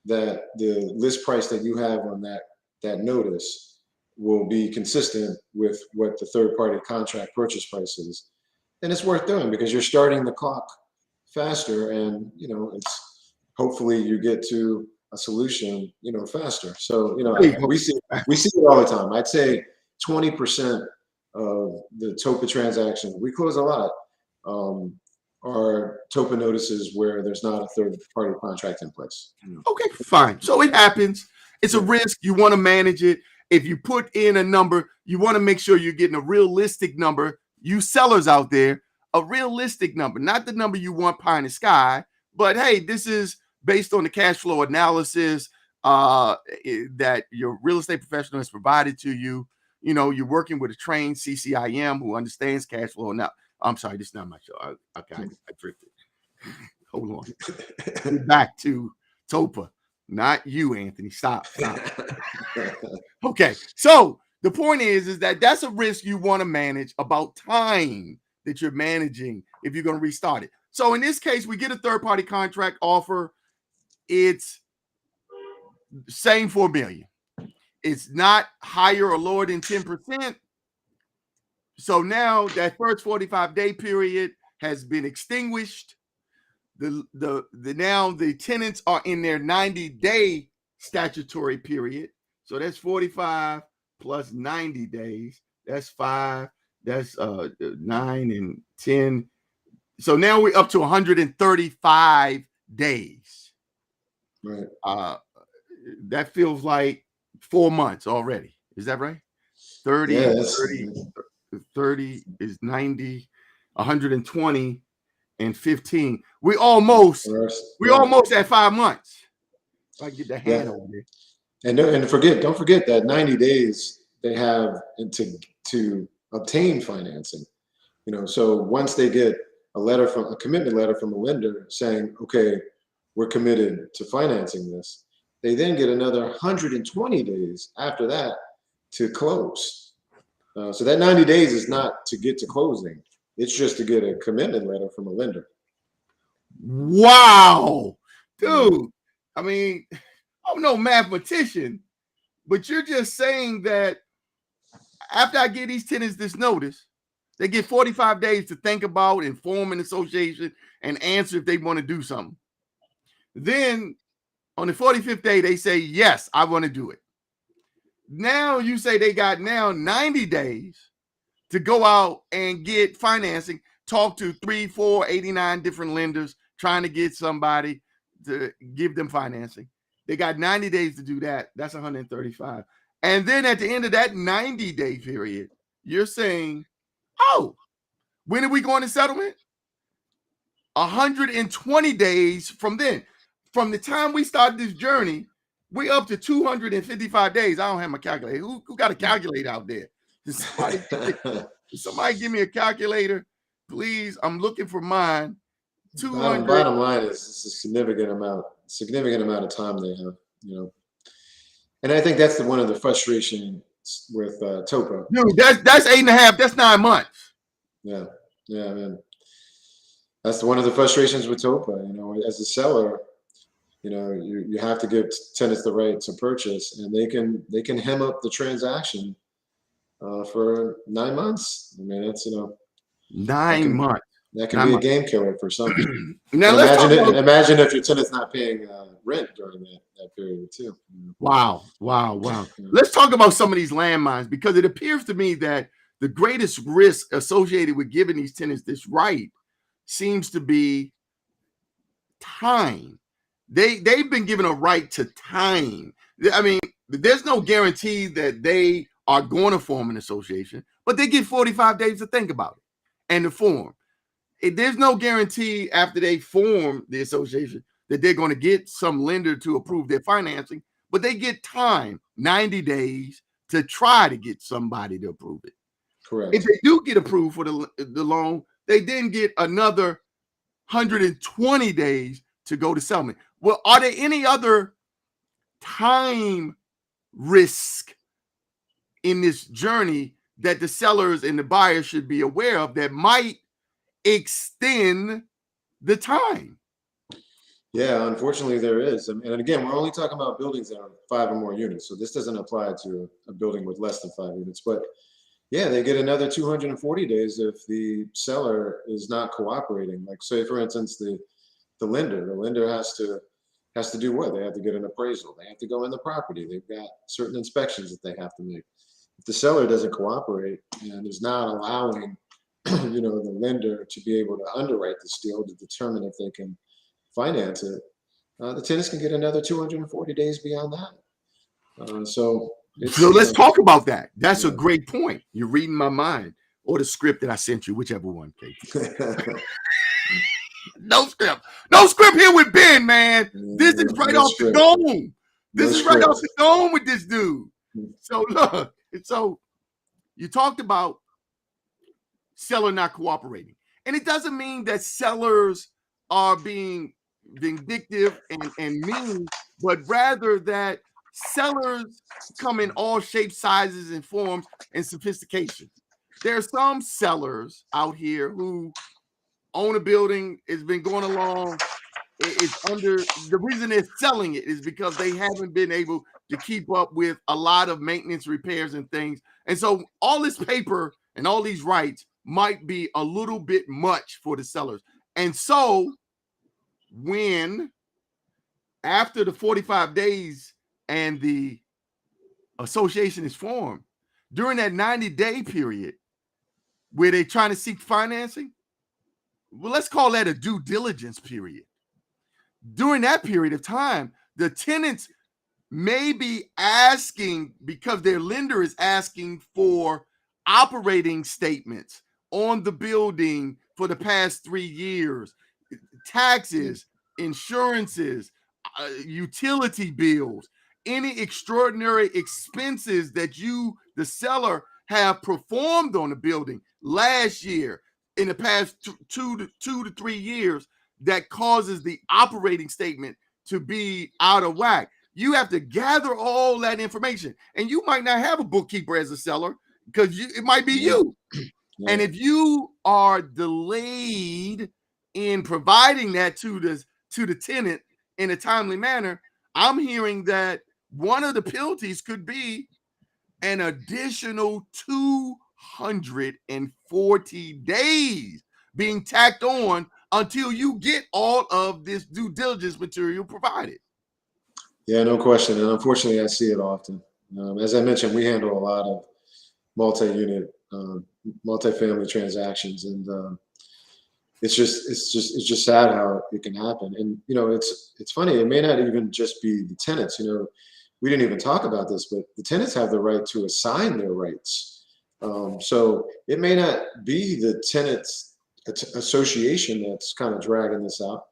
that the list price that you have on that notice will be consistent with what the third-party contract purchase price is, then it's worth doing, because you're starting the clock faster, and it's hopefully you get to a solution faster. So we see it all the time. I'd say 20% of the TOPA transactions, we close a lot, are TOPA notices where there's not a third-party contract in place.
Okay, fine. So it happens. It's a risk. You want to manage it. If you put in a number, you want to make sure you're getting a realistic number. You sellers out there, a realistic number, not the number you want pie in the sky, but hey, this is based on the cash flow analysis that your real estate professional has provided to you. You're working with a trained CCIM who understands cash flow. Now, I'm sorry, this is not my show. I drifted. Hold on. We're back to TOPA, not you, Anthony. Stop. Okay, so the point is that that's a risk you want to manage about time that you're managing if you're going to restart it. So in this case, we get a third-party contract offer. It's same $4 million. It's not higher or lower than 10%. So now that first 45-day period has been extinguished. Now the tenants are in their 90-day statutory period. So that's 45 plus 90 days. That's 5. That's 9 and 10. So now we're up to 135 days.
Right.
That feels like 4 months already. Is that right? 30,
yeah,
30 is 90, 120, and 15. We almost at 5 months. If I can get the hand over there.
And don't forget that 90 days they have to obtain financing. So once they get a commitment letter from a lender saying, okay, we're committed to financing this, they then get another 120 days after that to close. So that 90 days is not to get to closing. It's just to get a commitment letter from a lender.
Wow, dude. I mean, I'm no mathematician, but you're just saying that after I give these tenants this notice, they get 45 days to think about and form an association and answer if they want to do something. Then on the 45th day, they say, yes, I want to do it. Now you say they got now 90 days to go out and get financing, talk to 3, 4, 89 different lenders, trying to get somebody to give them financing. They got 90 days to do that. That's 135. And then at the end of that 90-day period, you're saying, oh, when are we going to settlement? 120 days from then. From the time we started this journey, we up to 255 days. I don't have my calculator. Who got a calculator out there? Somebody give me a calculator, please. I'm looking for mine. 200.
Bottom line is it's a significant amount of time they have, and I think that's one of the frustrations with TOPA.
Dude, that's 8.5. That's 9 months.
Yeah, I mean, that's one of the frustrations with TOPA. As a seller, you have to give tenants the right to purchase, and they can hem up the transaction for 9 months. I mean, that's
9 months.
That can be a game killer for some.
Now let's talk about,
imagine if your tenant's not paying rent during that period too.
Wow. Let's talk about some of these landmines, because it appears to me that the greatest risk associated with giving these tenants this right seems to be time. They've been given a right to time. I mean, there's no guarantee that they are going to form an association, but they get 45 days to think about it and to form. There's no guarantee after they form the association that they're going to get some lender to approve their financing, but they get time, 90 days, to try to get somebody to approve it.
Correct.
If they do get approved for the loan, they then get another 120 days to go to settlement. Well, are there any other time risk in this journey that the sellers and the buyers should be aware of that might extend the time?
Yeah, unfortunately there is. And again, we're only talking about buildings that are 5 or more units. So this doesn't apply to a building with less than 5 units. But yeah, they get another 240 days if the seller is not cooperating. Like, say, for instance, the lender has to do what? They have to get an appraisal. They have to go in the property. They've got certain inspections that they have to make. If the seller doesn't cooperate and is not allowing the lender to be able to underwrite this deal to determine if they can finance it, the tenants can get another 240 days beyond that. So
let's talk about that. That's a great point. You're reading my mind, or the script that I sent you, whichever one. No script here with Ben, man. This is right off the dome. This is right off the dome with this dude. So look, so you talked about seller not cooperating, and it doesn't mean that sellers are being vindictive and mean, but rather that sellers come in all shapes, sizes, and forms and sophistication. There are some sellers out here who own a building, it's been going along, it's under, the reason they're selling it is because they haven't been able to keep up with a lot of maintenance, repairs, and things. And so all this paper and all these rights might be a little bit much for the sellers. And so when after the 45 days and the association is formed, during that 90-day period where they're trying to seek financing, well, let's call that a due diligence period. During that period of time, the tenants may be asking, because their lender is asking for operating statements on the building for the past 3 years, taxes, insurances, utility bills, any extraordinary expenses that you, the seller, have performed on the building last year, in the past 2 to 3 years, that causes the operating statement to be out of whack. You have to gather all that information, and you might not have a bookkeeper as a seller because it might be you. Yeah. And if you are delayed in providing that to the tenant in a timely manner, I'm hearing that one of the penalties could be an additional 240 days being tacked on until you get all of this due diligence material provided.
Yeah, no question. And unfortunately, I see it often. As I mentioned, we handle a lot of multi-unit, multi-family transactions, and it's just sad how it can happen. And it's funny. It may not even just be the tenants. We didn't even talk about this, but the tenants have the right to assign their rights. So it may not be the tenants association that's kind of dragging this out.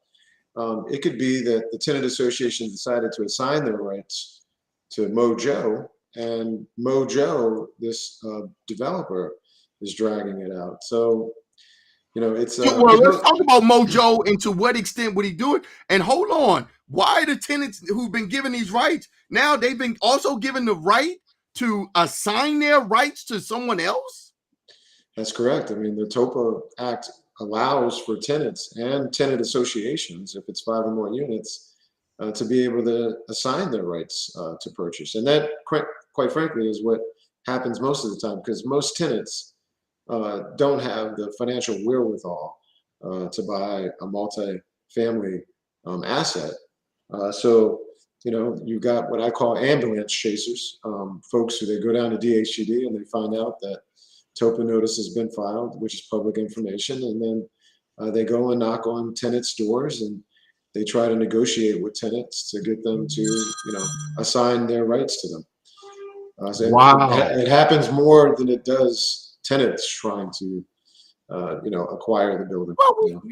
It could be that the tenant association decided to assign their rights to Mojo, and Mojo, this developer, is dragging it out. So It's
Well, let's talk about Mojo and to what extent would he do it. And hold on, why the tenants who've been given these rights now they've been also given the right to assign their rights to someone else?
That's correct. I mean, the TOPA Act allows for tenants and tenant associations, if it's 5 or more units, to be able to assign their rights to purchase. And that, quite frankly, is what happens most of the time, because most tenants don't have the financial wherewithal to buy a multi-family asset. So, you've got what I call ambulance chasers, folks who they go down to DHCD and they find out that TOPA notice has been filed, which is public information, and then they go and knock on tenants' doors and they try to negotiate with tenants to get them to, assign their rights to them. So
Wow.
it happens more than it does tenants trying to, acquire the building.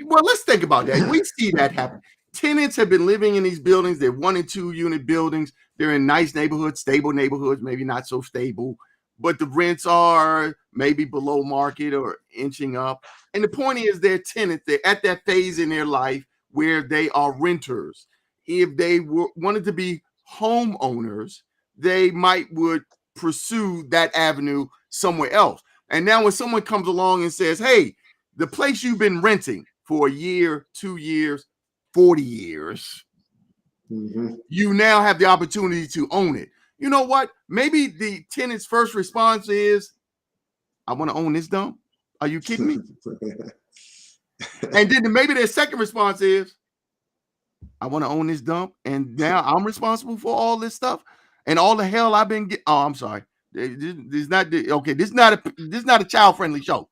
Well, let's think about that. We see that happen. Tenants have been living in these buildings. They're 1 and 2 unit buildings. They're in nice neighborhoods, stable neighborhoods, maybe not so stable, but the rents are maybe below market or inching up. And the point is they're tenants. They're at that phase in their life where they are renters. If they wanted to be homeowners, they would pursue that avenue somewhere else. And now when someone comes along and says, hey, the place you've been renting for a year, 2 years, 40 years, you now have the opportunity to own it. You know what? Maybe the tenant's first response is, I want to own this dump. Are you kidding me? And then maybe their second response is, I want to own this dump, and now I'm responsible for all this stuff and all the hell I've been getting. Oh, I'm sorry. This is not okay. This is not a child-friendly show.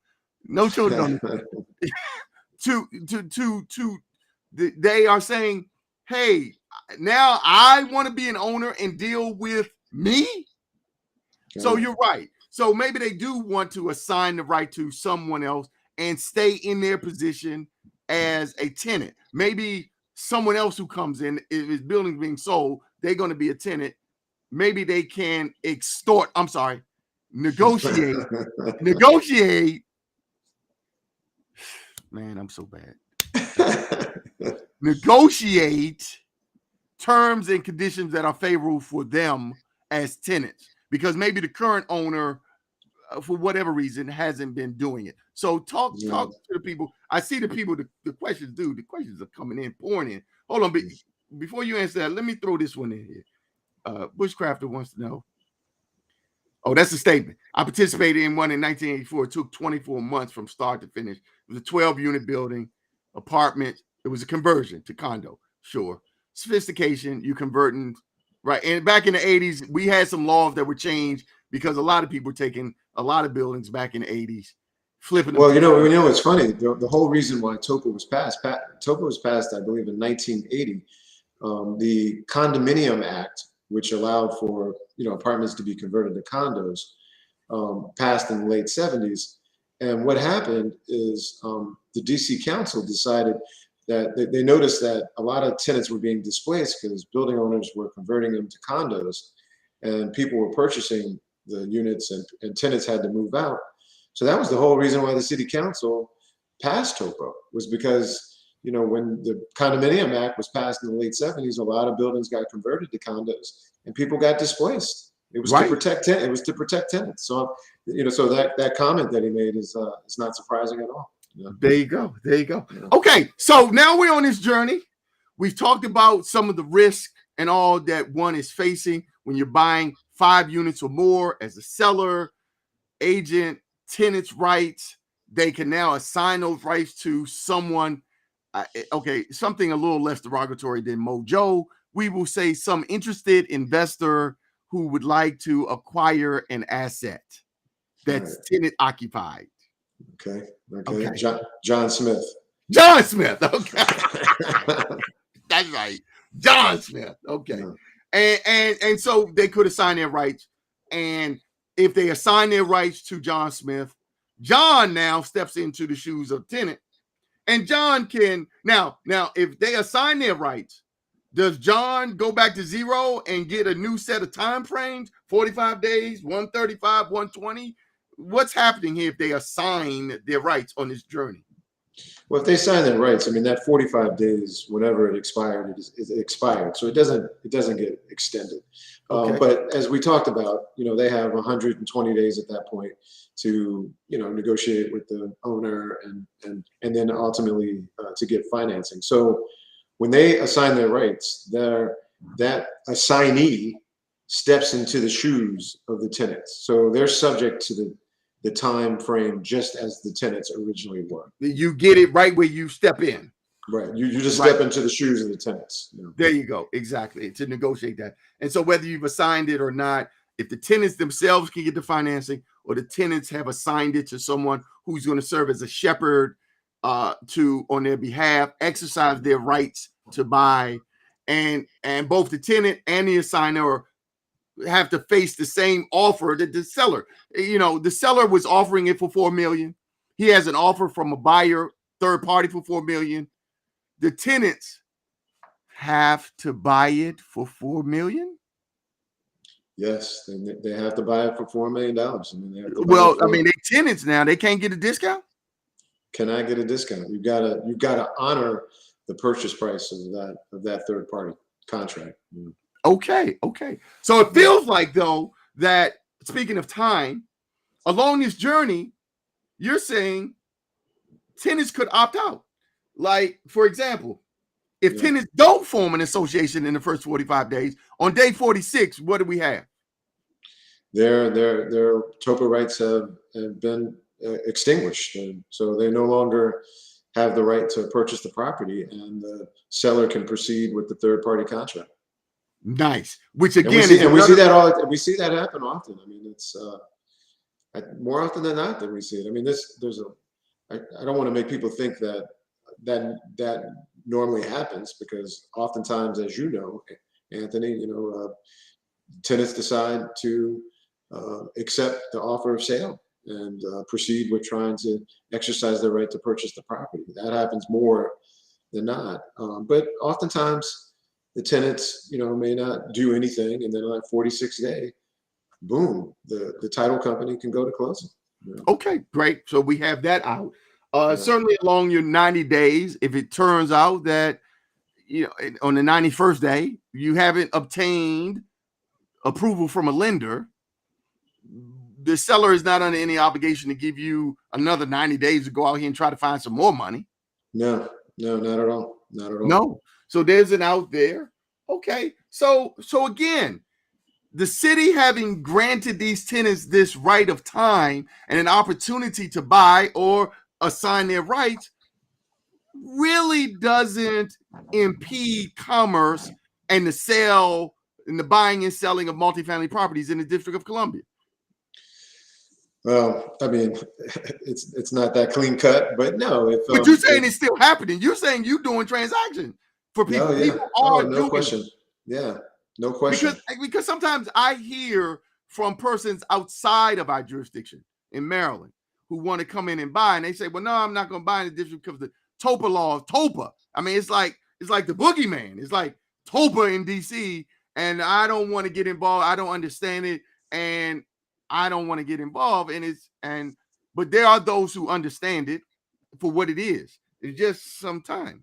No children on this. They are saying, hey, now I want to be an owner and deal with me. Okay. So you're right. So maybe they do want to assign the right to someone else and stay in their position as a tenant. Maybe someone else who comes in, if his building's being sold, they're going to be a tenant. Maybe they can negotiate. Man, I'm so bad. Negotiate terms and conditions that are favorable for them as tenants, because maybe the current owner, for whatever reason, hasn't been doing it. So talk to the people. I see the people, the questions, dude. The questions are coming in, pouring in. Hold on, before you answer that, let me throw this one in here. Bushcrafter wants to know. Oh, that's a statement. I participated in one in 1984. It took 24 months from start to finish. It was a 12-unit building, apartment. It was a conversion to condo. Sure. Sophistication, you converting, right? And back in the 80s, we had some laws that were changed because a lot of people were taking a lot of buildings back in the 80s, flipping them.
Well, it's funny. The whole reason why TOPA was passed, I believe, in 1980. The Condominium Act, which allowed for apartments to be converted to condos, passed in the late 70s. And what happened is the DC Council decided that they noticed that a lot of tenants were being displaced because building owners were converting them to condos, and people were purchasing the units, and tenants had to move out. So that was the whole reason why the City Council passed TOPA, was because when the Condominium Act was passed in the late 70s, a lot of buildings got converted to condos and people got displaced. It was to protect tenants. It was to protect tenants. So, so that comment that he made is not surprising at all.
There you go. Yeah. Okay, so now we're on this journey. We've talked about some of the risk and all that one is facing when you're buying 5 units or more as a seller, agent, tenants' rights. They can now assign those rights to someone. Something a little less derogatory than Mojo. We will say some interested investor who would like to acquire an asset that's tenant occupied.
Okay. John Smith.
John Smith. Okay. That's right. John Smith. Okay. Yeah. And so they could assign their rights. And if they assign their rights to John Smith, John now steps into the shoes of tenant. And John can now if they assign their rights, does John go back to zero and get a new set of time frames? 45 days, 135, 120? What's happening here if they assign their rights on this journey?
Well, if they sign their rights, I mean, that 45 days, whenever it expired, it expired. So it doesn't get extended.
Okay.
But as we talked about, they have 120 days at that point to, negotiate with the owner and then ultimately to get financing. So when they assign their rights, that assignee steps into the shoes of the tenants. So they're subject to the time frame just as the tenants originally were.
You get it right where you step in.
Right. You just step into the shoes of the tenants.
There you go. Exactly. To negotiate that. And so whether you've assigned it or not, if the tenants themselves can get the financing or the tenants have assigned it to someone who's going to serve as a shepherd on their behalf, exercise their rights to buy, and both the tenant and the assigner have to face the same offer that the seller. The seller was offering it for $4 million. He has an offer from a buyer, third party, for $4 million. The tenants have to buy it for $4 million.
Yes, they have to buy it for $4 million.
They tenants now. They can't get a discount.
Can I get a discount? You've got to honor the purchase price of that third party contract.
Okay. So it feels like, though, that speaking of time, along this journey, you're saying tenants could opt out. Like, for example, if tenants don't form an association in the first 45 days, on day 46, what do we have?
Their TOPA rights have been extinguished, and so they no longer have the right to purchase the property, and the seller can proceed with the third party contract.
Nice. Which again,
we see that happen often. I mean, it's more often than not that we see it. I mean, I don't want to make people think that normally happens, because oftentimes, as you know, Anthony, tenants decide to accept the offer of sale and proceed with trying to exercise their right to purchase the property. That happens more than not. But oftentimes the tenants, may not do anything, and then on that 46th day, boom, the title company can go to closing.
Okay, great. So we have that out. Certainly along your 90 days, if it turns out that on the 91st day you haven't obtained approval from a lender, the seller is not under any obligation to give you another 90 days to go out here and try to find some more money.
No, not at all. Not at all.
No. So there's an out there. Okay. So again, the city having granted these tenants this right of time and an opportunity to buy or assign their rights really doesn't impede commerce and the sale and the buying and selling of multifamily properties in the District of Columbia.
Well, I mean, it's not that clean cut, but no.
But you're saying it's still happening. You're saying you're doing transactions for people.
No, yeah.
People are
no
doing
question.
it.
Yeah, no question.
Because sometimes I hear from persons outside of our jurisdiction in Maryland who want to come in and buy, and they say, "Well, no, I'm not going to buy in the district because of the TOPA law." TOPA. I mean, it's like the boogeyman. It's like TOPA in DC, and I don't want to get involved. I don't understand it, and I don't want to get involved. But there are those who understand it for what it is. It's just some time.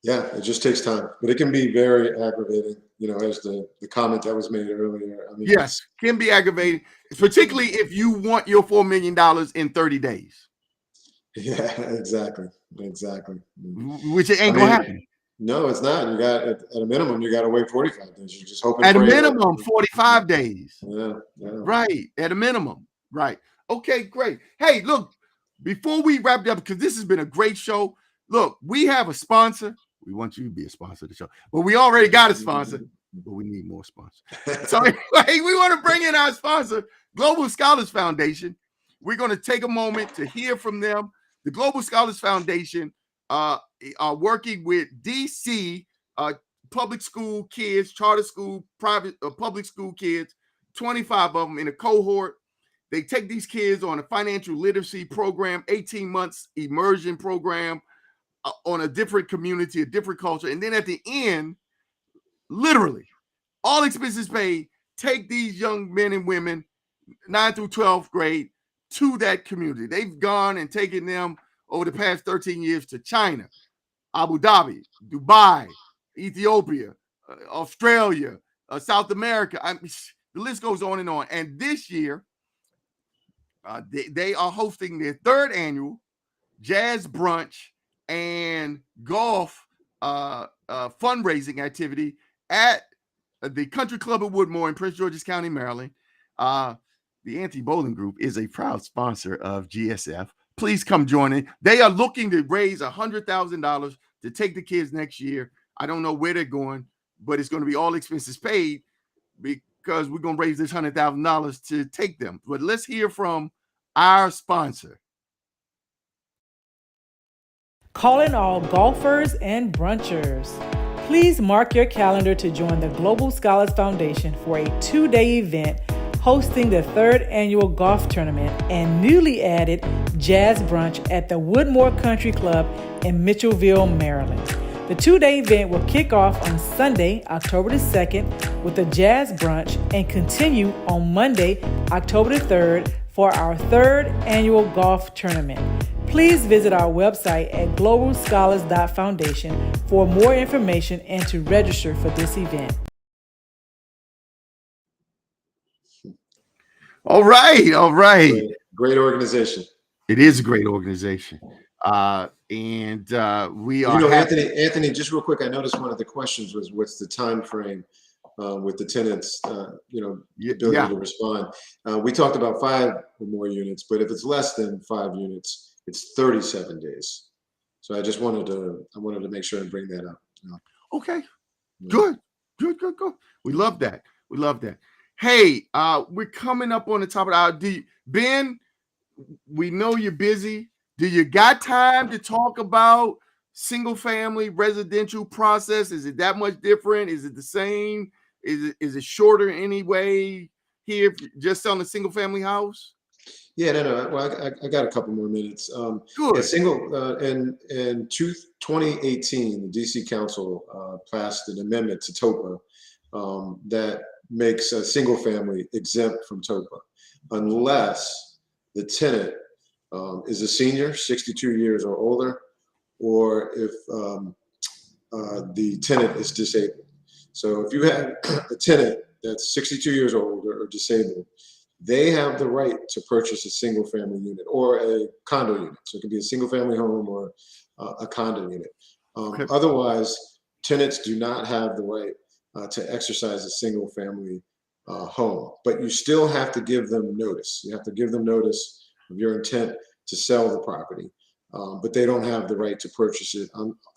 Yeah, it just takes time, but it can be very aggravating. As the comment that was made earlier. I mean,
yes, can be aggravating, particularly if you want your $4 million in 30 days.
Yeah, exactly.
Which it ain't gonna happen.
No, it's not. You got at a minimum, you got to wait 45 days. You're just hoping
at a minimum 45 days.
Yeah.
Right, at a minimum. Right. Okay, great. Hey, look, before we wrap it up, because this has been a great show. Look, we have a sponsor. We want you to be a sponsor of the show, but we already got a sponsor, but we need more sponsors. So anyway, we want to bring in our sponsor, Global Scholars Foundation. We're going to take a moment to hear from them. The Global Scholars Foundation are working with DC public school kids, charter school, private public school kids, 25 of them in a cohort. They take these kids on a financial literacy program, 18 months immersion program on a different community, a different culture. And then at the end, literally, all expenses paid, take these young men and women, 9th through 12th grade, to that community. They've gone and taken them over the past 13 years to China, Abu Dhabi, Dubai, Ethiopia, Australia, South America. The list goes on and on. And this year, they are hosting their third annual jazz brunch and golf fundraising activity at the Country Club of Woodmore in Prince George's County, Maryland. The Anthony Bowling Group is a proud sponsor of GSF. Please come join in. They are looking to raise $100,000 to take the kids next year. I don't know where they're going, but it's going to be all expenses paid because we're going to raise this $100,000 to take them. But let's hear from our sponsor.
Calling all golfers and brunchers. Please mark your calendar to join the Global Scholars Foundation for a 2-day event hosting the 3rd annual golf tournament and newly added jazz brunch at the Woodmore Country Club in Mitchellville, Maryland. The 2-day event will kick off on Sunday, October the 2nd with a jazz brunch and continue on Monday, October the 3rd for our 3rd annual golf tournament. Please visit our website at globalscholars.foundation for more information and to register for this event.
All right.
Great organization.
It is a great organization. And we are
Anthony, just real quick, I noticed one of the questions was what's the time frame with the tenants, ability to respond. We talked about 5 or more units, but if it's less than 5 units, it's 37 days. So I just wanted to make sure and bring that up.
Okay. Good. We love that. Hey, we're coming up on the top of the hour. Ben, we know you're busy. Do you got time to talk about single family residential process? Is it that much different? Is it the same? Is it shorter anyway here just selling a single family house?
Yeah, no. Well, I got a couple more minutes.
Good.
Yeah, in 2018, the DC Council passed an amendment to TOPA that makes a single family exempt from TOPA unless the tenant is a senior, 62 years or older, or if the tenant is disabled. So if you have a tenant that's 62 years old or disabled, they have the right to purchase a single family unit or a condo unit. So it can be a single family home or a condo unit.
Okay.
Otherwise, tenants do not have the right to exercise a single family home, but you still have to give them notice. You have to give them notice of your intent to sell the property, but they don't have the right to purchase it,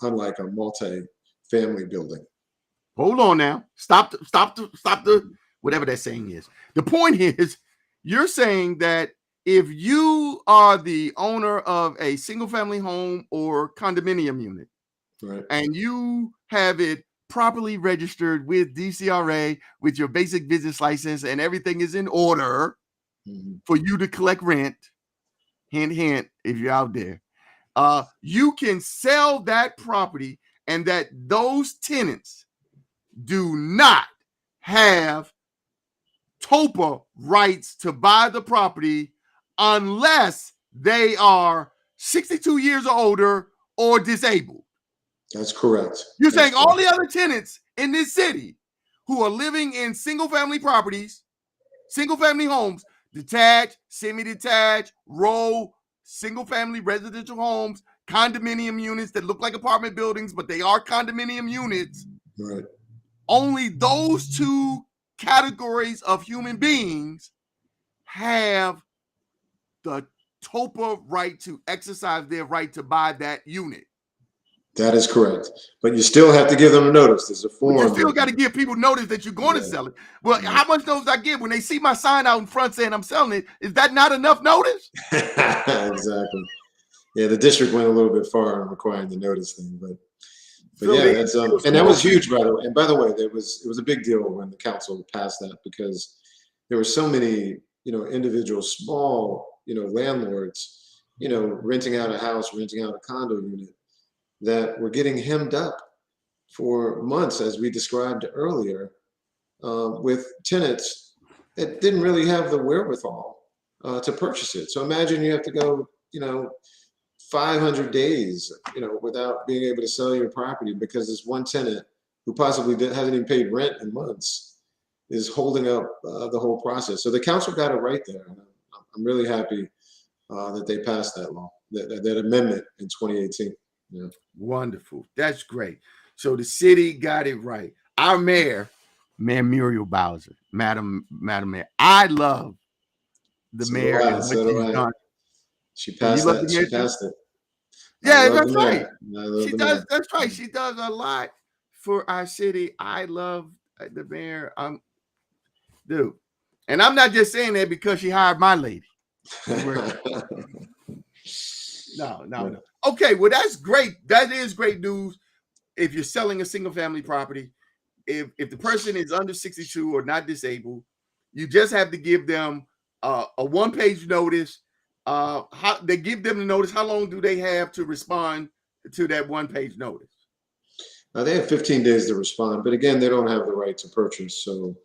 unlike a multi-family building.
Hold on now. Stop the whatever that saying is. The point is, you're saying that if you are the owner of a single family home or condominium unit,
right,
and you have it properly registered with DCRA with your basic business license and everything is in order for you to collect rent, hint, hint, if you're out there, you can sell that property and that those tenants do not have TOPA rights to buy the property unless they are 62 years or older or disabled.
That's correct.
You're saying all the other tenants in this city who are living in single family properties, single family homes, detached, semi-detached, row, single family residential homes, condominium units that look like apartment buildings, but they are condominium units.
Right.
Only those 2 categories of human beings have the TOPA right to exercise their right to buy that unit.
That is correct. But you still have to give them a notice. There's a form.
You still got to give people notice that you're going to sell it. Well, how much notice I give when they see my sign out in front saying I'm selling it? Is that not enough notice?
Exactly. Yeah, the district went a little bit far in requiring the notice thing, but
So
yeah, that's and that was huge, by the way. And by the way, it was a big deal when the council passed that because there were so many, individual small, landlords, renting out a house, renting out a condo unit that were getting hemmed up for months, as we described earlier, with tenants that didn't really have the wherewithal to purchase it. So imagine you have to go, 500 days, without being able to sell your property because this one tenant who possibly hasn't even paid rent in months is holding up the whole process. So the council got it right there. I'm really happy that they passed that law, that amendment in 2018. Yeah.
Wonderful. That's great. So the city got it right. Our mayor, Mayor Muriel Bowser, Madam Mayor, I love the mayor and what she's done.
She passed that. She passed it.
Yeah, that's right. She does. That's right. She does a lot for our city. I love the mayor. Dude, and I'm not just saying that because she hired my lady. No. Okay, well, that's great. That is great news. If you're selling a single family property, if the person is under 62 or not disabled, you just have to give them a one-page notice. How they give them the notice? How long do they have to respond to that one-page notice?
They have 15 days to respond, but again, they don't have the right to purchase. So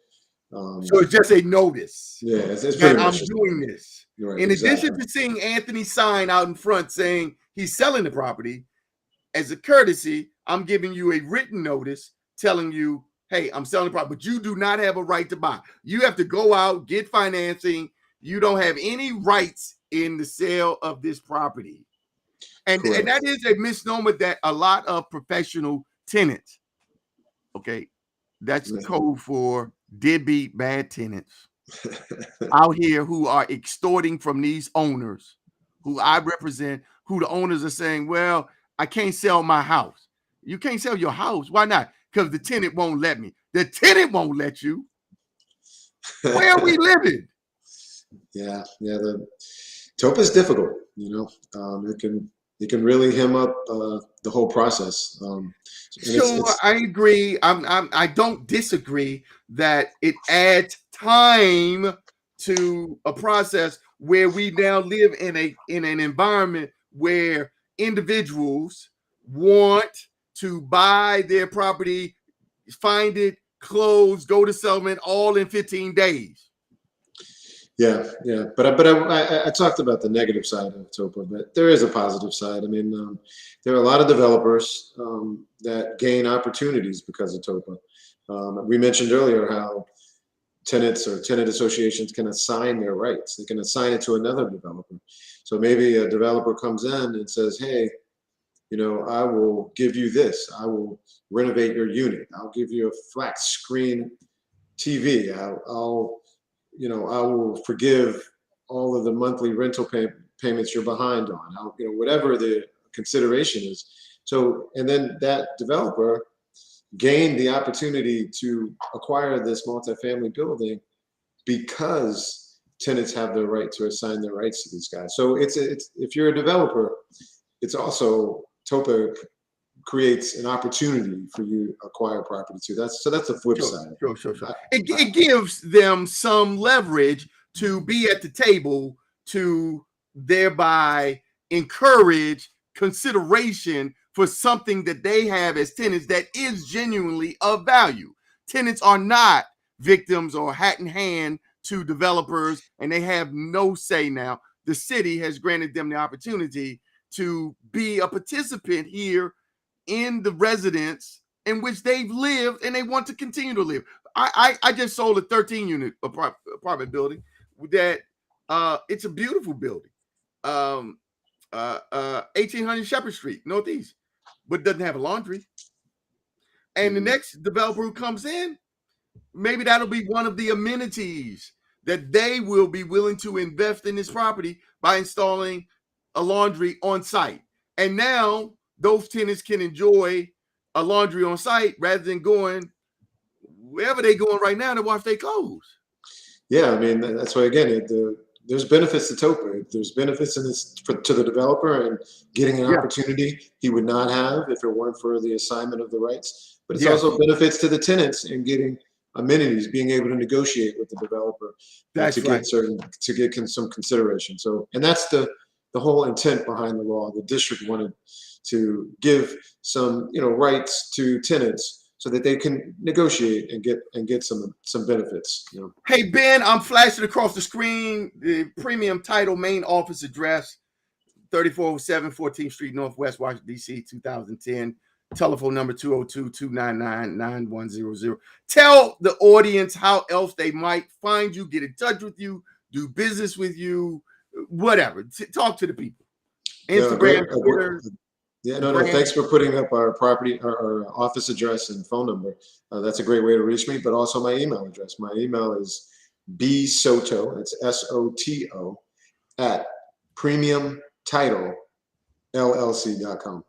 it's just a notice.
Yeah, it's
that I'm doing this.
Right,
in addition to seeing Anthony's sign out in front saying he's selling the property, as a courtesy, I'm giving you a written notice telling you, hey, I'm selling the property, but you do not have a right to buy. You have to go out, get financing. You don't have any rights in the sale of this property. And that is a misnomer that a lot of professional tenants, okay, that's the code for deadbeat bad tenants out here who are extorting from these owners who I represent, who the owners are saying, well, I can't sell my house. You can't sell your house. Why not? Because the tenant won't let me. The tenant won't let you. Where are we living?
Yeah. The TOPA is difficult. It can really hem up the whole process.
I agree. I don't disagree that it adds time to a process where we now live in an environment where individuals want to buy their property, find it, close, go to settlement, all in 15 days.
Yeah. But I talked about the negative side of TOPA, but there is a positive side. I mean, there are a lot of developers that gain opportunities because of TOPA. We mentioned earlier how tenants or tenant associations can assign their rights. They can assign it to another developer. So maybe a developer comes in and says, hey, I will give you this. I will renovate your unit. I'll give you a flat screen TV. I will forgive all of the monthly rental payments you're behind on. Whatever the consideration is. So, and then that developer gained the opportunity to acquire this multifamily building because tenants have the right to assign their rights to these guys. So it's if you're a developer, it's also TOPA creates an opportunity for you to acquire property too. That's the flip side.
Sure. It gives them some leverage to be at the table to thereby encourage consideration for something that they have as tenants that is genuinely of value. Tenants are not victims or hat in hand to developers, and they have no say now. The city has granted them the opportunity to be a participant here in the residence in which they've lived and they want to continue to live. I just sold a 13-unit apartment building that it's a beautiful building. 1800 Shepherd Street, Northeast, but doesn't have a laundry. And the next developer who comes in, maybe that'll be one of the amenities that they will be willing to invest in this property by installing a laundry on site. And now those tenants can enjoy a laundry on site rather than going wherever they're going right now to wash their clothes.
Yeah, I mean, that's why, again, there's benefits to TOPA. There's benefits in this to the developer and getting an opportunity he would not have if it weren't for the assignment of the rights. But it's also benefits to the tenants in getting amenities, being able to negotiate with the developer to get some consideration. So, and that's the whole intent behind the law. The district wanted to give some rights to tenants so that they can negotiate and get some benefits.
Hey Ben, I'm flashing across the screen the Premium Title main office address. 3407 14th Street Northwest, Washington, D.C., 2010. Telephone number 202-299-9100. Tell the audience how else they might find you, get in touch with you, do business with you, whatever. Talk to the people. Instagram, Twitter.
Yeah, no. Thanks for putting up our property, our office address and phone number. That's a great way to reach me, but also my email address. My email is bsoto, that's SOTO, at premiumtitlellc.com.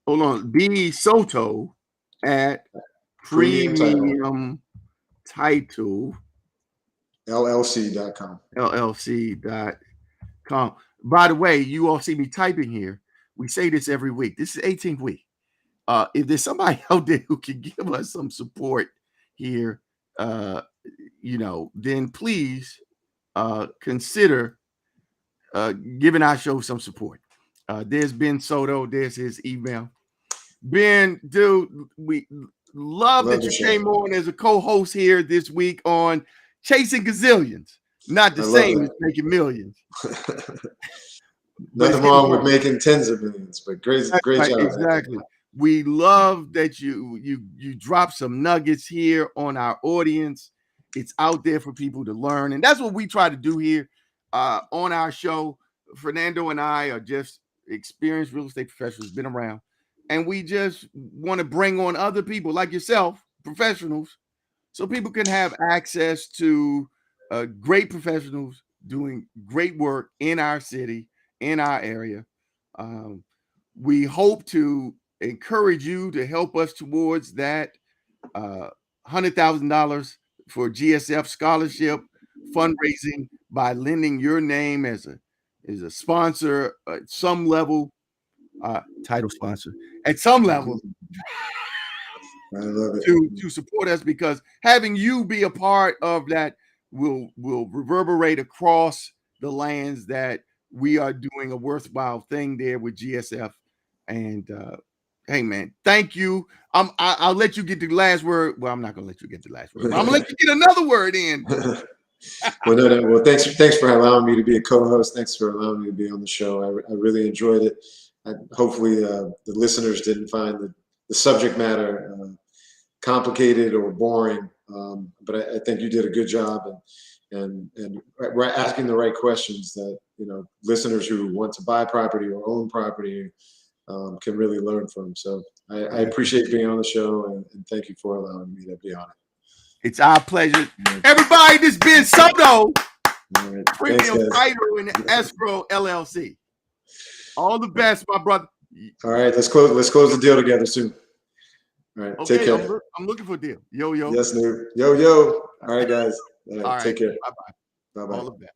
Hold on. B Soto at Premium Title
LLC.com.
LLC.com. By the way, you all see me typing here. We say this every week. This is 18th week. If there's somebody out there who can give us some support here, then please consider giving our show some support. There's Ben Soto. There's his email. Ben, dude, we love that you came on as a co-host here this week on Chasing Gazillions. Not the same as making millions.
Nothing wrong with making tens of millions, but great job.
Exactly. We love that you drop some nuggets here on our audience. It's out there for people to learn, and that's what we try to do here on our show. Fernando and I are just experienced real estate professionals, been around, and we just want to bring on other people like yourself, professionals, so people can have access to great professionals doing great work in our city, in our area. We hope to encourage you to help us towards that $100,000 for GSF scholarship fundraising by lending your name as a sponsor at some level, title sponsor at some level.
I love it.
To support us, because having you be a part of that will reverberate across the lands that we are doing a worthwhile thing there with GSF. And hey, man, thank you. I'll let you get the last word. Well, I'm not gonna let you get the last word. I'm gonna let you get another word in.
Well, thanks for allowing me to be a co-host. Thanks for allowing me to be on the show. I really enjoyed it. Hopefully, the listeners didn't find the subject matter complicated or boring. But I think you did a good job and asking the right questions that listeners who want to buy property or own property can really learn from. So I appreciate being on the show, and thank you for allowing me to be on it.
It's our pleasure. Everybody, this has been Soto,
Right.
Premium Title and Escrow LLC. All the best, my brother.
All right, let's close the deal together soon. All right,
Okay,
take care.
I'm looking for a deal. Yo.
Yes, Nate. Yo. All right, guys. All right, take care.
Bye-bye.
Bye-bye.
All the best.